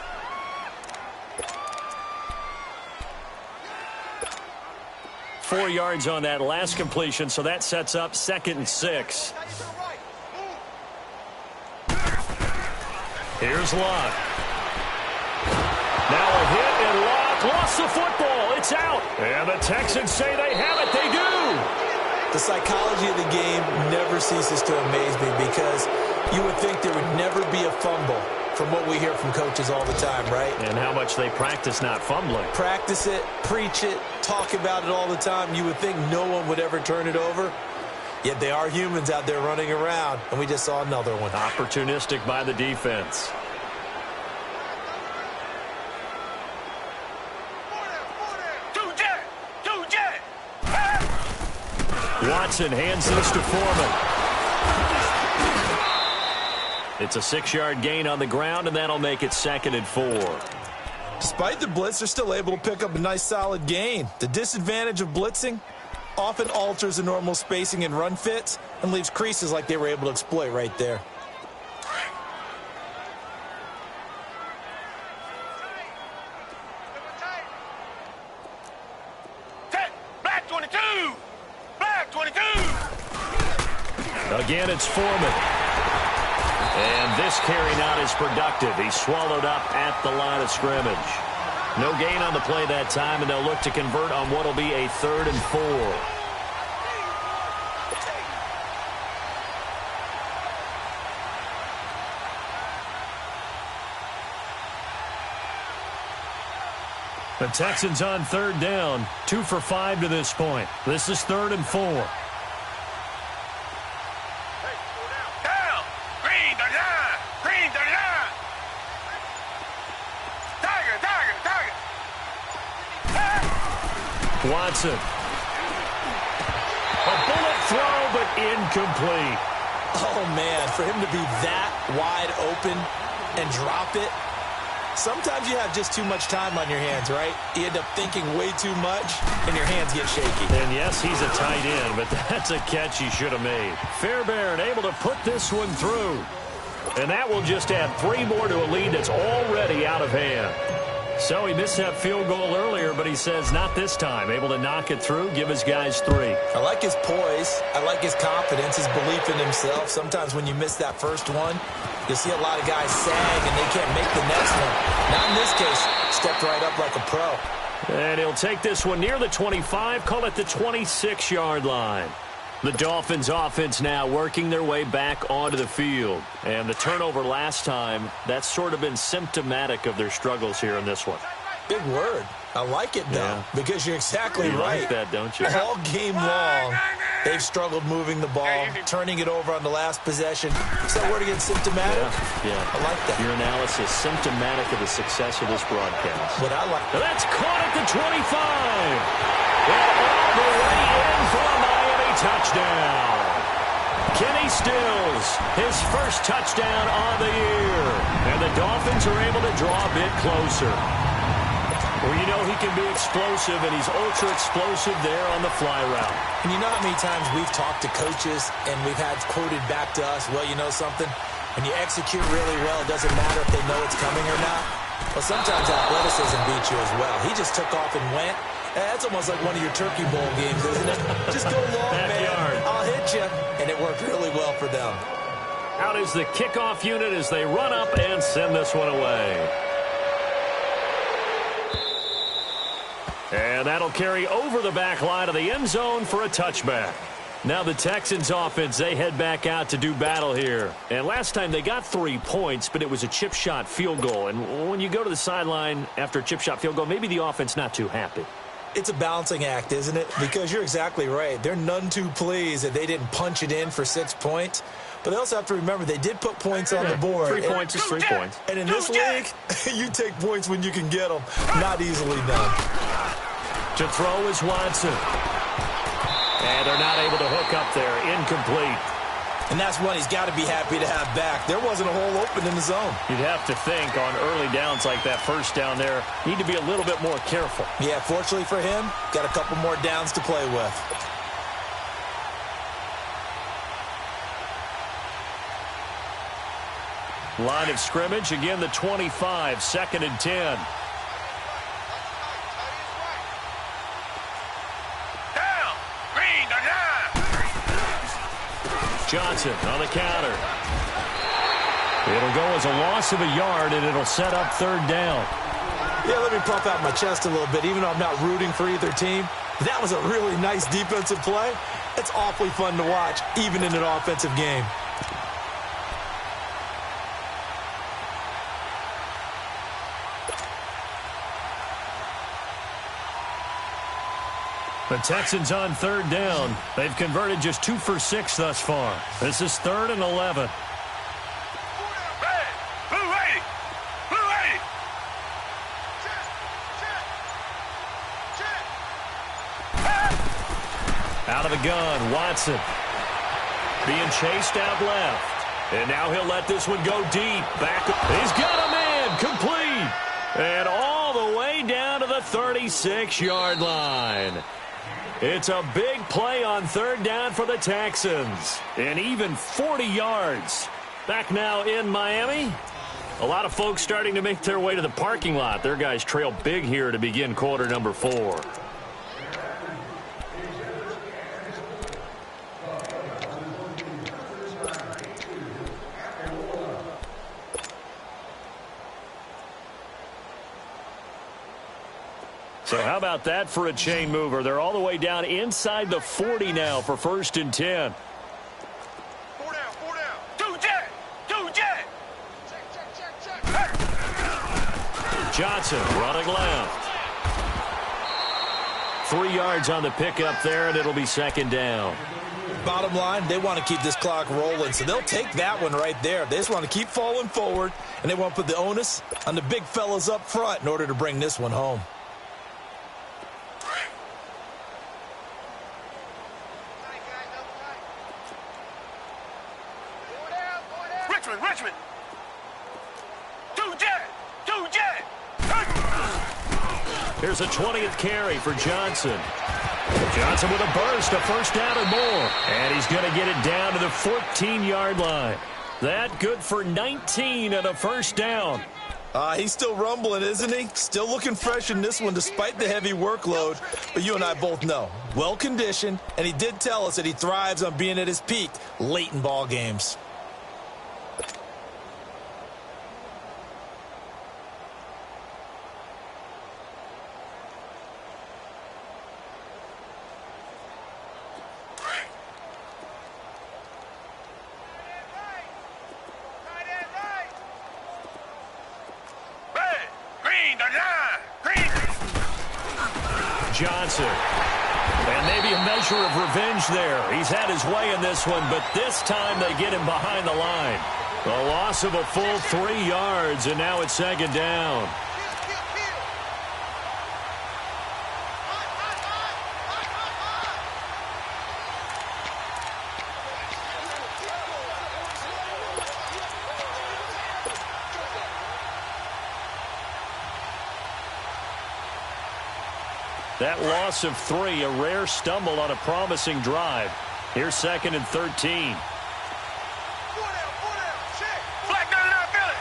Four yards on that last completion, so that sets up 2nd and 6. Here's Locke. Now a hit, and Locke lost the football. It's out. And the Texans say they have it. They do. The psychology of the game never ceases to amaze me because you would think there would never be a fumble from what we hear from coaches all the time, right? And how much they practice not fumbling. Practice it, preach it, talk about it all the time. You would think no one would ever turn it over. Yet they are humans out there running around, and we just saw another one. Opportunistic by the defense. Watson hands this to Foreman. It's a 6-yard gain on the ground, and that'll make it 2nd and 4. Despite the blitz, they're still able to pick up a nice solid gain. The disadvantage of blitzing, often alters the normal spacing and run fits and leaves creases like they were able to exploit right there. Black 22! Black 22! Again, it's Foreman. And this carry not as productive. He's swallowed up at the line of scrimmage. No gain on the play that time, and they'll look to convert on what will be a 3rd and 4. The Texans on 3rd down, 2 for 5 to this point. This is 3rd and 4. Down! Green 39! Green 39! Tiger! Tiger! Tiger! Watson. A bullet throw, but incomplete. Oh, man, for him to be that wide open and drop it. Sometimes you have just too much time on your hands, right? You end up thinking way too much, and your hands get shaky. And yes, he's a tight end, but that's a catch he should have made. Fairbairn able to put this one through. And that will just add 3 more to a lead that's already out of hand. So he missed that field goal earlier, but he says not this time. Able to knock it through, give his guys 3. I like his poise. I like his confidence, his belief in himself. Sometimes when you miss that first one, you'll see a lot of guys sag and they can't make the next one. Not in this case. Stepped right up like a pro. And he'll take this one near the 25, call it the 26-yard line. The Dolphins offense now working their way back onto the field. And the turnover last time, that's sort of been symptomatic of their struggles here in this one. Big word. I like it, though, because you're exactly right. You like that, don't you? All game long, they've struggled moving the ball, turning it over on the last possession. Is that word again, symptomatic? Yeah. I like that. Your analysis, symptomatic of the success of this broadcast. What I like. That's caught at the 25. And all the way in for a Miami touchdown. Kenny Stills, his first touchdown on the year. And the Dolphins are able to draw a bit closer. Well, you know he can be explosive, and he's ultra-explosive there on the fly route. And you know how many times we've talked to coaches and we've had quoted back to us, well, you know something? When you execute really well, it doesn't matter if they know it's coming or not. Well, sometimes athleticism beats you as well. He just took off and went. That's almost like one of your Turkey Bowl games, isn't it? Just go long, man. I'll hit you. And it worked really well for them. Out is the kickoff unit as they run up and send this one away. And that'll carry over the back line of the end zone for a touchback. Now the Texans offense, they head back out to do battle here. And last time they got 3 points, but it was a chip shot field goal. And when you go to the sideline after a chip shot field goal, maybe the offense not too happy. It's a balancing act, isn't it? Because you're exactly right. They're none too pleased that they didn't punch it in for 6 points. But they also have to remember they did put points on the board. 3 points is 3 points. And in this league, you take points when you can get them. Not easily done. To throw is Watson. And they're not able to hook up there. Incomplete. And that's one he's got to be happy to have back. There wasn't a hole open in the zone. You'd have to think on early downs like that first down there, need to be a little bit more careful. Yeah, fortunately for him, got a couple more downs to play with. Line of scrimmage, again the 25, 2nd and 10. Down! Green 39! Johnson on the counter. It'll go as a loss of a yard, and it'll set up 3rd down. Yeah, let me puff out my chest a little bit, even though I'm not rooting for either team. That was a really nice defensive play. It's awfully fun to watch, even in an offensive game. The Texans on 3rd down. They've converted just 2 for 6 thus far. This is 3rd and 11. Red! Blue 80! Blue 80! Out of the gun, Watson. Being chased out left. And now he'll let this one go deep. Back. He's got a man. Complete. And all the way down to the 36-yard line. It's a big play on third down for the Texans. And even 40 yards. Back now in Miami. A lot of folks starting to make their way to the parking lot. Their guys trail big here to begin quarter number 4. So how about that for a chain mover? They're all the way down inside the 40 now for 1st and 10. 4 down, 4 down. 2 jet, 2 jet. Check. Johnson running left. 3 yards on the pickup there, and it'll be 2nd down. Bottom line, they want to keep this clock rolling, so they'll take that one right there. They just want to keep falling forward, and they want to put the onus on the big fellas up front in order to bring this one home. Richmond. 2 jet, 2 jet. Here's a 20th carry for Johnson. Johnson with a burst, a 1st down and more. And he's going to get it down to the 14-yard line. That good for 19 and a 1st down. He's still rumbling, isn't he? Still looking fresh in this one despite the heavy workload. But you and I both know, well-conditioned, and he did tell us that he thrives on being at his peak late in ball games. Johnson. And maybe a measure of revenge there. He's had his way in this one, but this time they get him behind the line. A loss of a full 3 yards, and now it's 2nd down. That loss of 3, a rare stumble on a promising drive. Here's 2nd and 13. 4 down, check. Flag down in our belly.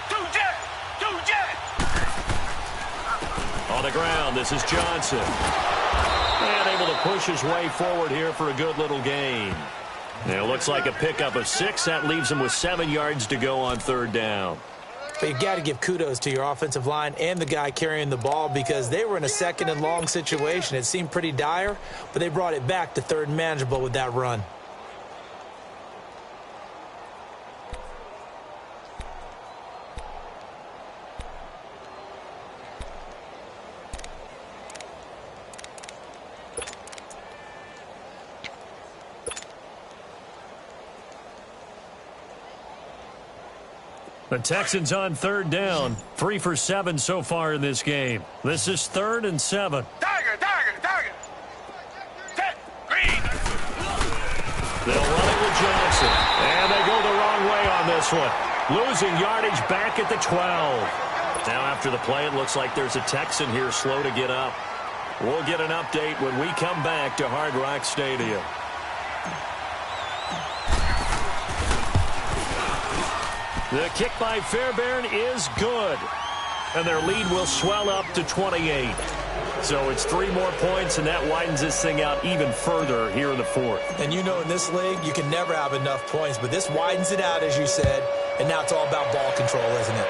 2 jet. On the ground, this is Johnson. And able to push his way forward here for a good little gain. And it looks like a pickup of 6. That leaves him with 7 yards to go on 3rd down. But you've got to give kudos to your offensive line and the guy carrying the ball because they were in a 2nd and long situation. It seemed pretty dire, but they brought it back to 3rd and manageable with that run. The Texans on 3rd down. 3 for 7 so far in this game. This is 3rd and 7. Tiger. Set. Green. They'll run it with Johnson. And they go the wrong way on this one. Losing yardage back at the 12. Now after the play, it looks like there's a Texan here slow to get up. We'll get an update when we come back to Hard Rock Stadium. The kick by Fairbairn is good. And their lead will swell up to 28. So it's 3 more points, and that widens this thing out even further here in the 4th. And you know in this league, you can never have enough points, but this widens it out, as you said, and now it's all about ball control, isn't it?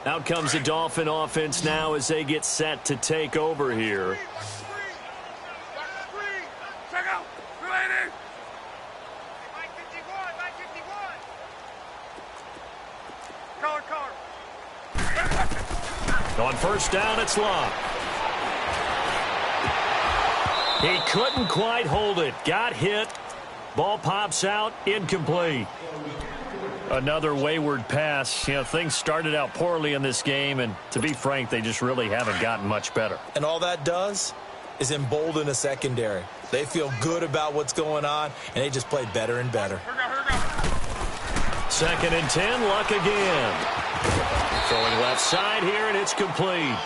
Out comes the Dolphin offense now as they get set to take over here. Check out. Ready. Card. On 1st down, it's locked. He couldn't quite hold it. Got hit. Ball pops out, incomplete. Another wayward pass. You know, things started out poorly in this game, and to be frank, they just really haven't gotten much better. And all that does is embolden a secondary. They feel good about what's going on, and they just play better and better. 2nd and 10, Luck again. Throwing left side here, and it's complete.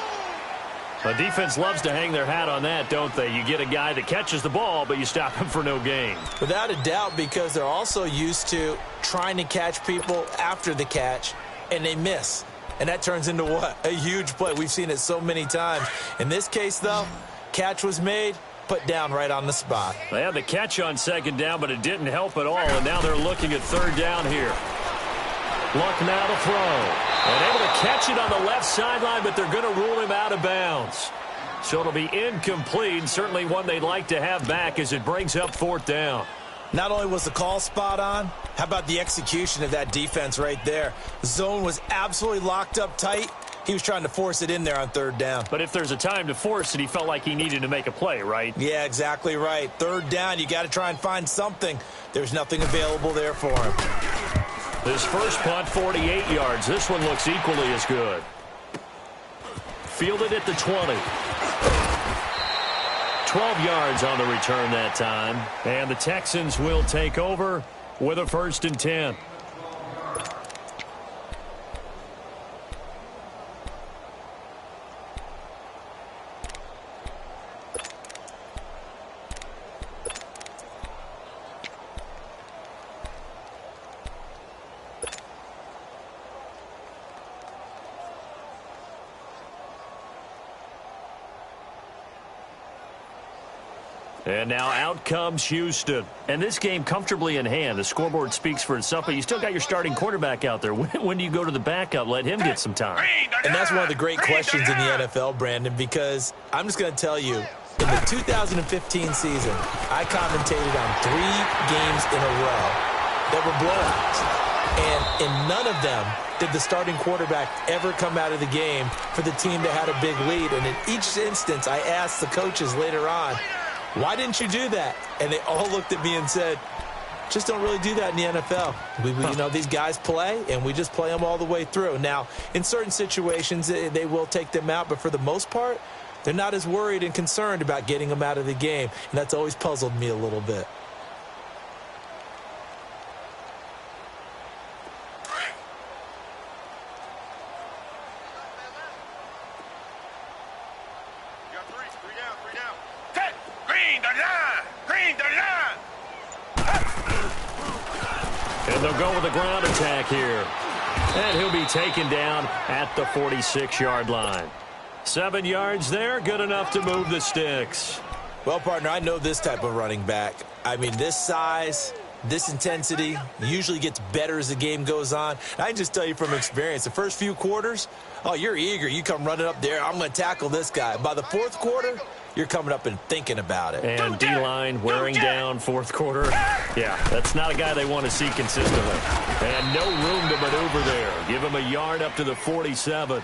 The defense loves to hang their hat on that, don't they? You get a guy that catches the ball, but you stop him for no gain. Without a doubt, because they're also used to trying to catch people after the catch, and they miss. And that turns into what? A huge play. We've seen it so many times. In this case, though, catch was made, put down right on the spot. They had the catch on 2nd down, but it didn't help at all, and now they're looking at 3rd down here. Luck now to throw. And able to catch it on the left sideline, but they're going to rule him out of bounds. So it'll be incomplete, certainly one they'd like to have back as it brings up 4th down. Not only was the call spot on, how about the execution of that defense right there? The zone was absolutely locked up tight. He was trying to force it in there on 3rd down. But if there's a time to force it, he felt like he needed to make a play, right? Yeah, exactly right. 3rd down, you got to try and find something. There's nothing available there for him. This first punt, 48 yards. This one looks equally as good. Fielded at the 20. 12 yards on the return that time. And the Texans will take over with a 1st and 10. And now out comes Houston. And this game comfortably in hand. The scoreboard speaks for itself, but you still got your starting quarterback out there. When do you go to the backup? Let him get some time. And that's one of the great questions in the NFL, Brandon, because I'm just going to tell you, in the 2015 season, I commentated on 3 games in a row that were blowouts. And in none of them did the starting quarterback ever come out of the game for the team that had a big lead. And in each instance, I asked the coaches later on, why didn't you do that? And they all looked at me and said, just don't really do that in the NFL. You know, these guys play, and we just play them all the way through. Now, in certain situations, they will take them out, but for the most part, they're not as worried and concerned about getting them out of the game, and that's always puzzled me a little bit. And they'll go with a ground attack here. And he'll be taken down at the 46-yard line. 7 yards there, good enough to move the sticks. Well, partner, I know this type of running back. I mean, this size, this intensity usually gets better as the game goes on. I can just tell you from experience, the first few quarters, oh, you're eager. You come running up there, I'm going to tackle this guy. By the 4th quarter, you're coming up and thinking about it. And D-line wearing down 4th quarter. Yeah, that's not a guy they want to see consistently. And no room to maneuver there. Give him a yard up to the 47.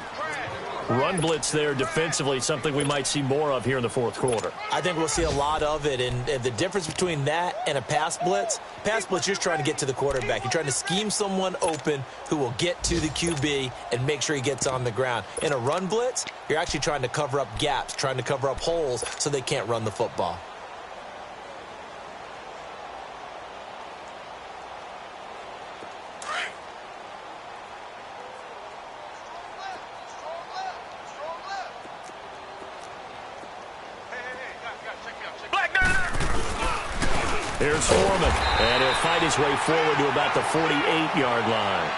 Run blitz there defensively, something we might see more of here in the 4th quarter. I think we'll see a lot of it, and the difference between that and a pass blitz, you're just trying to get to the quarterback. You're trying to scheme someone open who will get to the QB and make sure he gets on the ground. In a run blitz, you're actually trying to cover up gaps, trying to cover up holes so they can't run the football. Here's Foreman, and he'll fight his way forward to about the 48-yard line.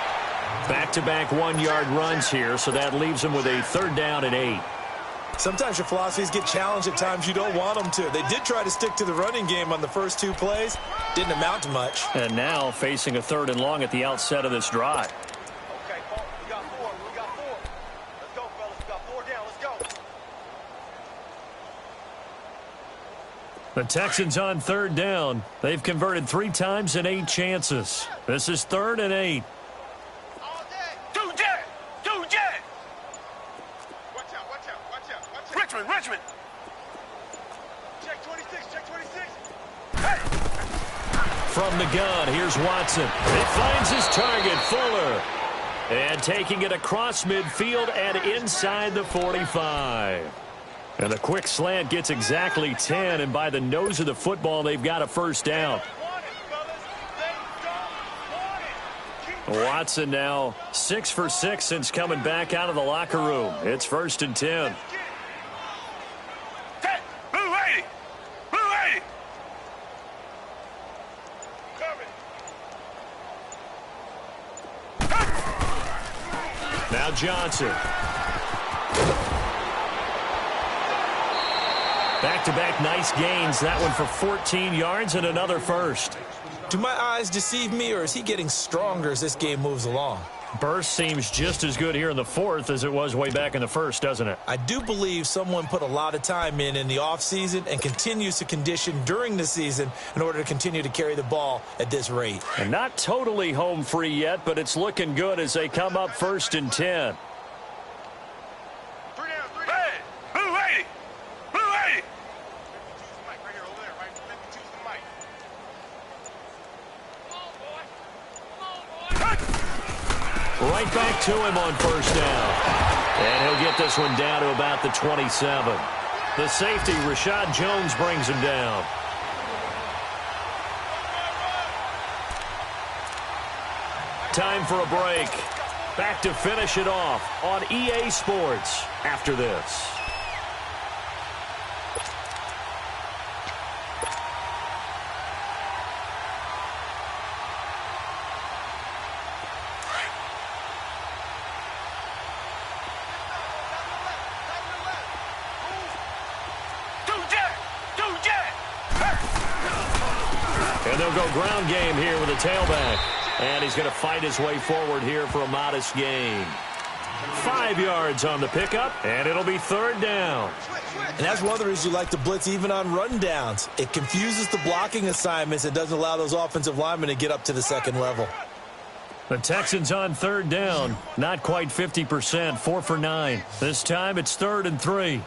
Back-to-back 1-yard runs here, so that leaves him with a 3rd down and 8. Sometimes your philosophies get challenged at times you don't want them to. They did try to stick to the running game on the first 2 plays. Didn't amount to much. And now facing a 3rd and long at the outset of this drive. Okay, Paul, we got 4. We got 4. Let's go, fellas. We got 4 down. Let's go. The Texans on 3rd down. They've converted 3 times in 8 chances. This is 3rd and 8. Two jet! Watch out. Richmond! Check 26. Hey! From from the gun. Here's Watson. It finds his target, Fuller. And taking it across midfield and inside the 45. And a quick slant gets exactly 10, and by the nose of the football, they've got a first down. Watson now 6 for 6 since coming back out of the locker room. It's 1st and 10. Now Johnson. Back-to-back nice gains. That one for 14 yards and another first. Do my eyes deceive me, or is he getting stronger as this game moves along? Burst seems just as good here in the 4th as it was way back in the 1st, doesn't it? I do believe someone put a lot of time in the offseason and continues to condition during the season in order to continue to carry the ball at this rate. And not totally home free yet, but it's looking good as they come up 1st and 10. Right back to him on 1st down. And he'll get this one down to about the 27. The safety, Rashad Jones, brings him down. Time for a break. Back to finish it off on EA Sports after this. And they'll go ground game here with a tailback. And he's going to fight his way forward here for a modest gain. 5 yards on the pickup, and it'll be 3rd down. And that's one of the reasons you like to blitz even on rundowns. It confuses the blocking assignments and doesn't allow those offensive linemen to get up to the second level. The Texans on 3rd down. Not quite 50%, 4 for 9. This time it's 3rd and 3.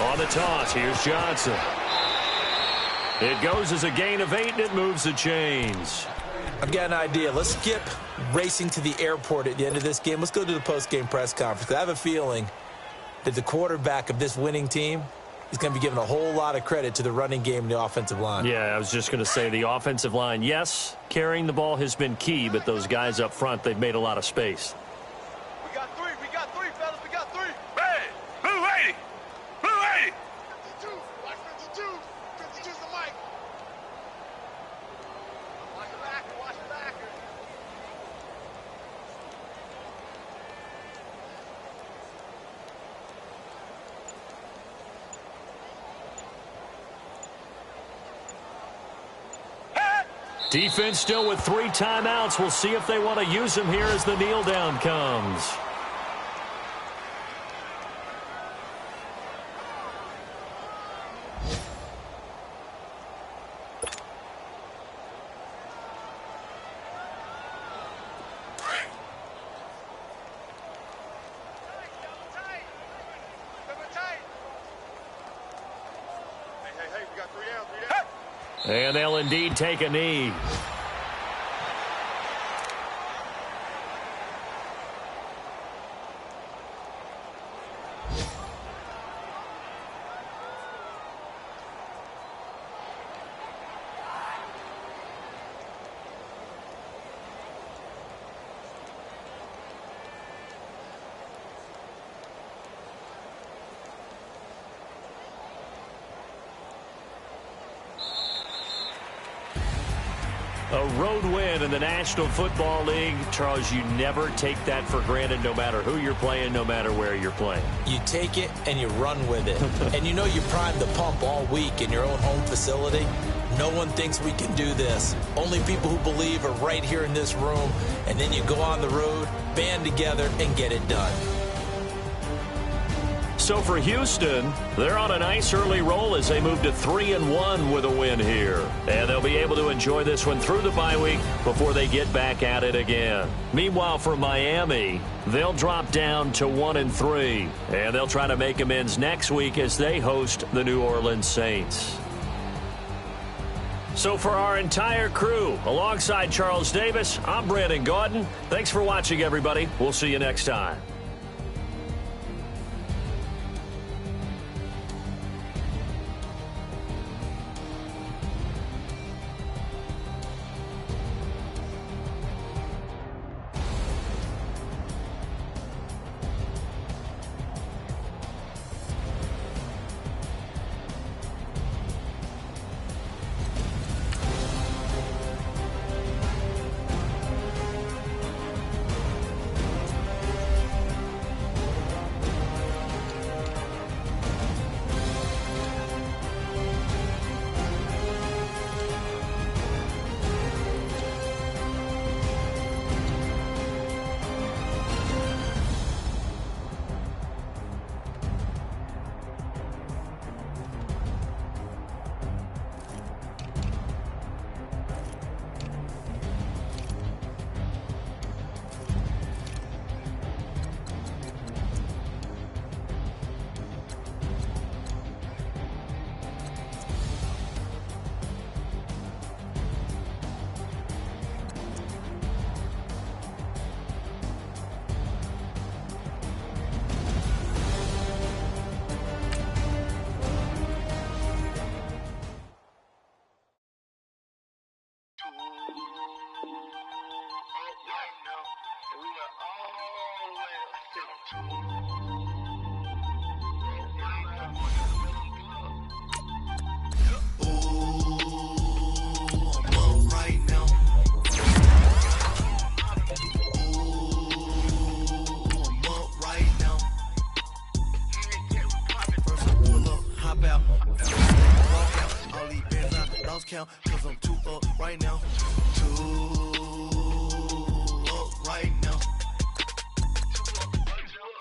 On the toss, here's Johnson. It goes as a gain of 8, and it moves the chains. I've got an idea. Let's skip racing to the airport at the end of this game. Let's go to the post-game press conference. I have a feeling that the quarterback of this winning team is going to be giving a whole lot of credit to the running game and the offensive line. Yeah, I was just going to say the offensive line, yes, carrying the ball has been key, but those guys up front, they've made a lot of space. We got three, fellas, we got 3. Hey, blue 80, blue 80. 52, watch 52, 52's the mic. Watch the backer, watch the backer. Defense still with 3 timeouts. We'll see if they want to use them here as the kneel down comes. Hey, we got 3 down. And they'll indeed take a knee. A road win in the National Football League. Charles, you never take that for granted no matter who you're playing, no matter where you're playing. You take it and you run with it. And you know you primed the pump all week in your own home facility. No one thinks we can do this. Only people who believe are right here in this room. And then you go on the road, band together, and get it done. So for Houston, they're on a nice early roll as they move to 3-1 with a win here. And they'll be able to enjoy this one through the bye week before they get back at it again. Meanwhile, for Miami, they'll drop down to 1-3. And they'll try to make amends next week as they host the New Orleans Saints. So for our entire crew, alongside Charles Davis, I'm Brandon Gaudin. Thanks for watching, everybody. We'll see you next time. Cause I'm 2 up right now. 2 up right now.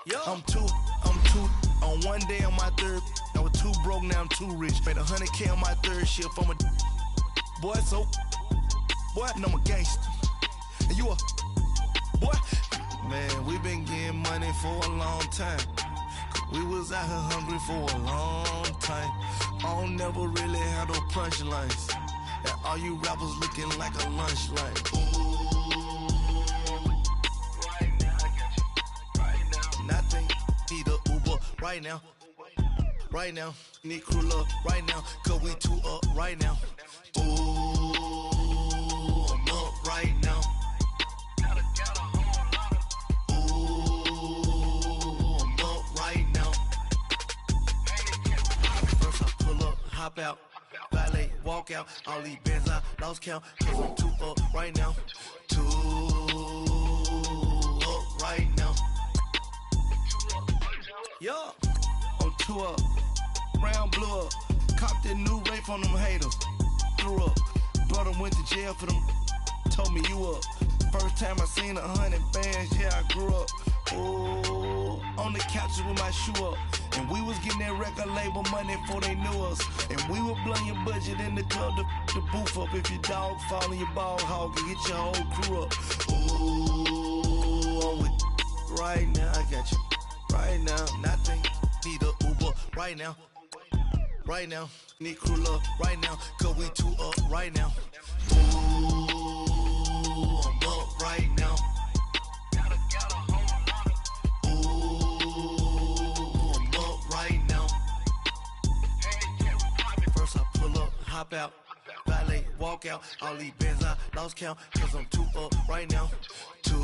Yo. I'm two on one day on my third. I was 2 broke, now I'm 2 rich. Made 100K on my third shift. I'm a boy, so boy, and I'm a gangster. And you a boy. Man, we been getting money for a long time. We was out here hungry for a long time. I don't never really have no punchlines. And all you rappers looking like a lunch line. Ooh, right now, I got you. Right now, nothing. Need a Uber right now. Right now, need crew love right now. Cause we 2 up right now. Ooh, I'm up right now. Hop out, valet, walk out, all these bands I lost count, cause I'm 2 up right now, 2 up right now, yo, I'm 2 up, round blew up, copped that new rape on them haters, threw up, brother went to jail for them, told me you up, first time I seen 100 bands, yeah I grew up, ooh, on the couches with my shoe up. And we was getting that record label money before they knew us. And we were blowing your budget in the club to boof up. If your dog fall in your ball hog and get your whole crew up. Ooh, I'm with right now, I got you. Right now, nothing. Need a Uber right now. Right now, need crew love right now. Cause we 2 up right now. Ooh, I'm up right now. Hop out, valet, walk out, all these bands I lost count, cause I'm 2 up right now, 2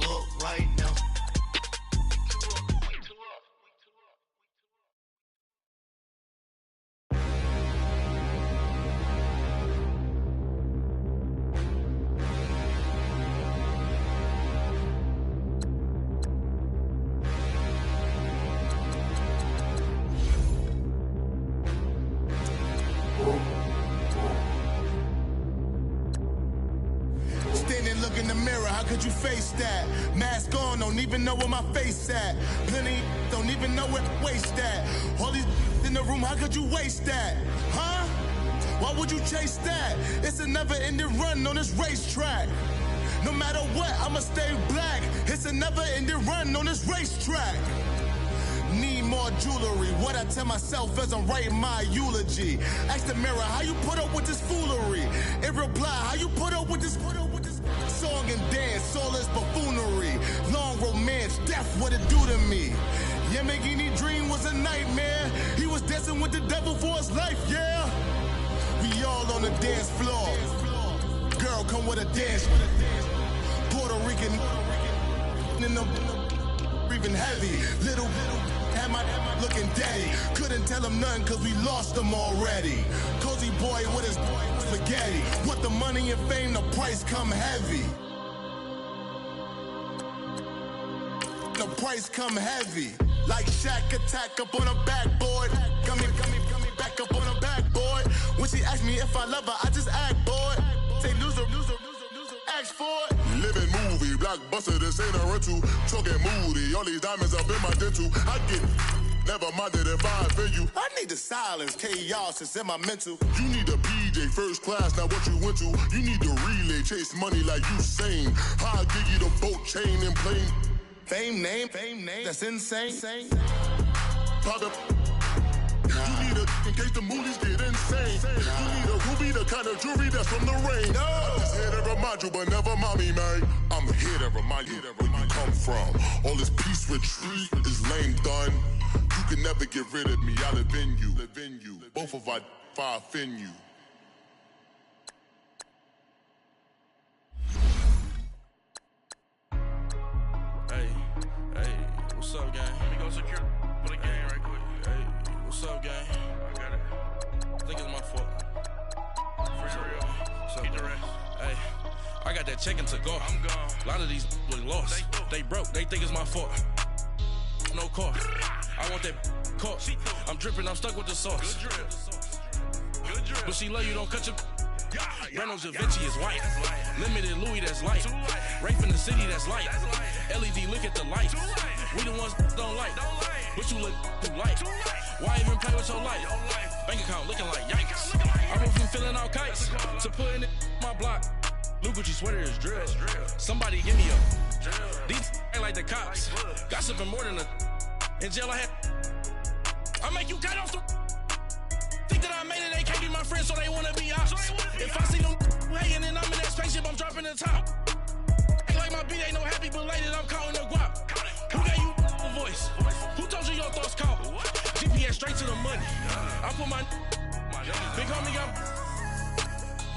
up right now. Standing, look in the mirror. could you face that? Mask on, don't even know where my face at. Plenty don't even know where to waste that. All these in the room, how could you waste that? Huh? Why would you chase that? It's a never-ending run on this racetrack. No matter what, I'ma stay black. It's a never-ending run on this racetrack. Need more jewelry. What I tell myself as I'm writing my eulogy. Ask the mirror, how you put up with this foolery? In reply, how you put up with this song and dance, all this buffoonery. Long romance, death, what it do to me? Yamagini dream was a nightmare. He was dancing with the devil for his life, yeah. We all on the dance floor. Girl, come with a dance. Puerto Rican in the breathing heavy. Little had my looking daddy. Couldn't tell him nothing cause we lost him already. Cozy boy with his spaghetti. What the money and fame, the price come heavy. The price come heavy. Like Shaq attack up on a backboard. Coming back up on a backboard. When she asked me if I love her, I just act bored. Say loser, ask for it. Living movie, blockbuster, this ain't a rental. Talking moody, all these diamonds up in my dental. I get never minded if I offend you. I need the silence, chaos is in my mental. You need a PJ first class, not what you went to. You need the relay, chase money like you sane. How I give you the boat chain and plane. Fame name, that's insane. Private. You need a in case the movies get insane. You need a ruby, the kind of jewelry that's from the rain. No. I'm just here to remind you, but never mommy, man. I'm here to remind you where you come from. All this peace retreat is lame done. You can never get rid of me. I live in you. Both of our fire offend you. Hey, what's up, gang? Let me go secure for the game right quick. Hey, what's up, gang? I got it. I think it's my fault. For real. Keep the rest. Hey, I got that check to go. I'm gone. A lot of these was lost. They broke. They think it's my fault. No car. I want that caught. I'm dripping. I'm stuck with the sauce. Good drip. But she love you. Don't cut your. Reynolds Da Vinci is white. Limited Louis, that's light. Rape in the city, that's light. LED, look at the lights. We the ones don't like. But you look too light. Why even play with your life? Bank account looking like yikes. I went from filling out kites to putting it in my block. Blue Gucci sweater is drill. Somebody give me a. These ain't like the cops. Gossiping more than a. In jail I had. I make you cut off the. Think that I made it, they can't be my friends, so they wanna be ops. If I see them hanging and I'm in that spaceship, I'm dropping the top. Ain't like my beat ain't no happy, but later I'm counting the guap. Who gave you a voice? Who told you your thoughts count? GPS straight to the money. I put my big homie got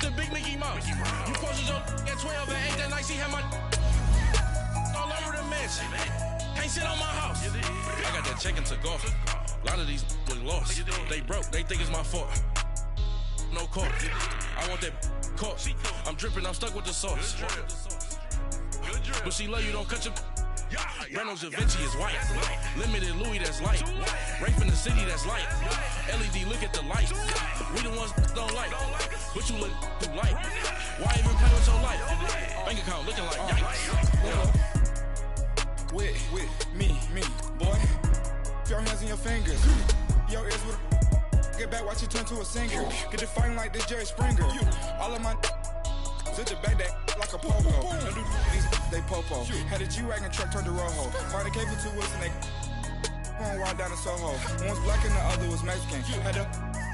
the big Mickey Mouse. You posted your at 12 and 8 that night, she had my all over the mansion. Can't sit on my house. I got that check to go. A lot of these was lost. They broke. They think it's my fault. No car. I want that caught. I'm dripping. I'm stuck with the sauce. But she love you. Don't cut your. Reynolds Da Vinci is white. Limited Louis, that's light. Rape in the city, that's light. LED, look at the lights. We the ones don't like. But you look too light. Why even play with your life? Bank account looking like yikes. With me, boy. Your hands in your fingers. Your ears with a. Get back, watch you turn to a singer. Get you fighting like this Jerry Springer. All of my. Sit the back that like a popo. Don't do these they popo. Had a G-Wagon truck turned to Rojo. Find a cable 2 wheels and they going wild down in Soho. One was black and the other was Mexican. Had a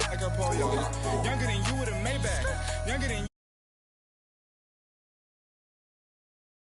like a polio. Younger than you with a Maybach. Younger than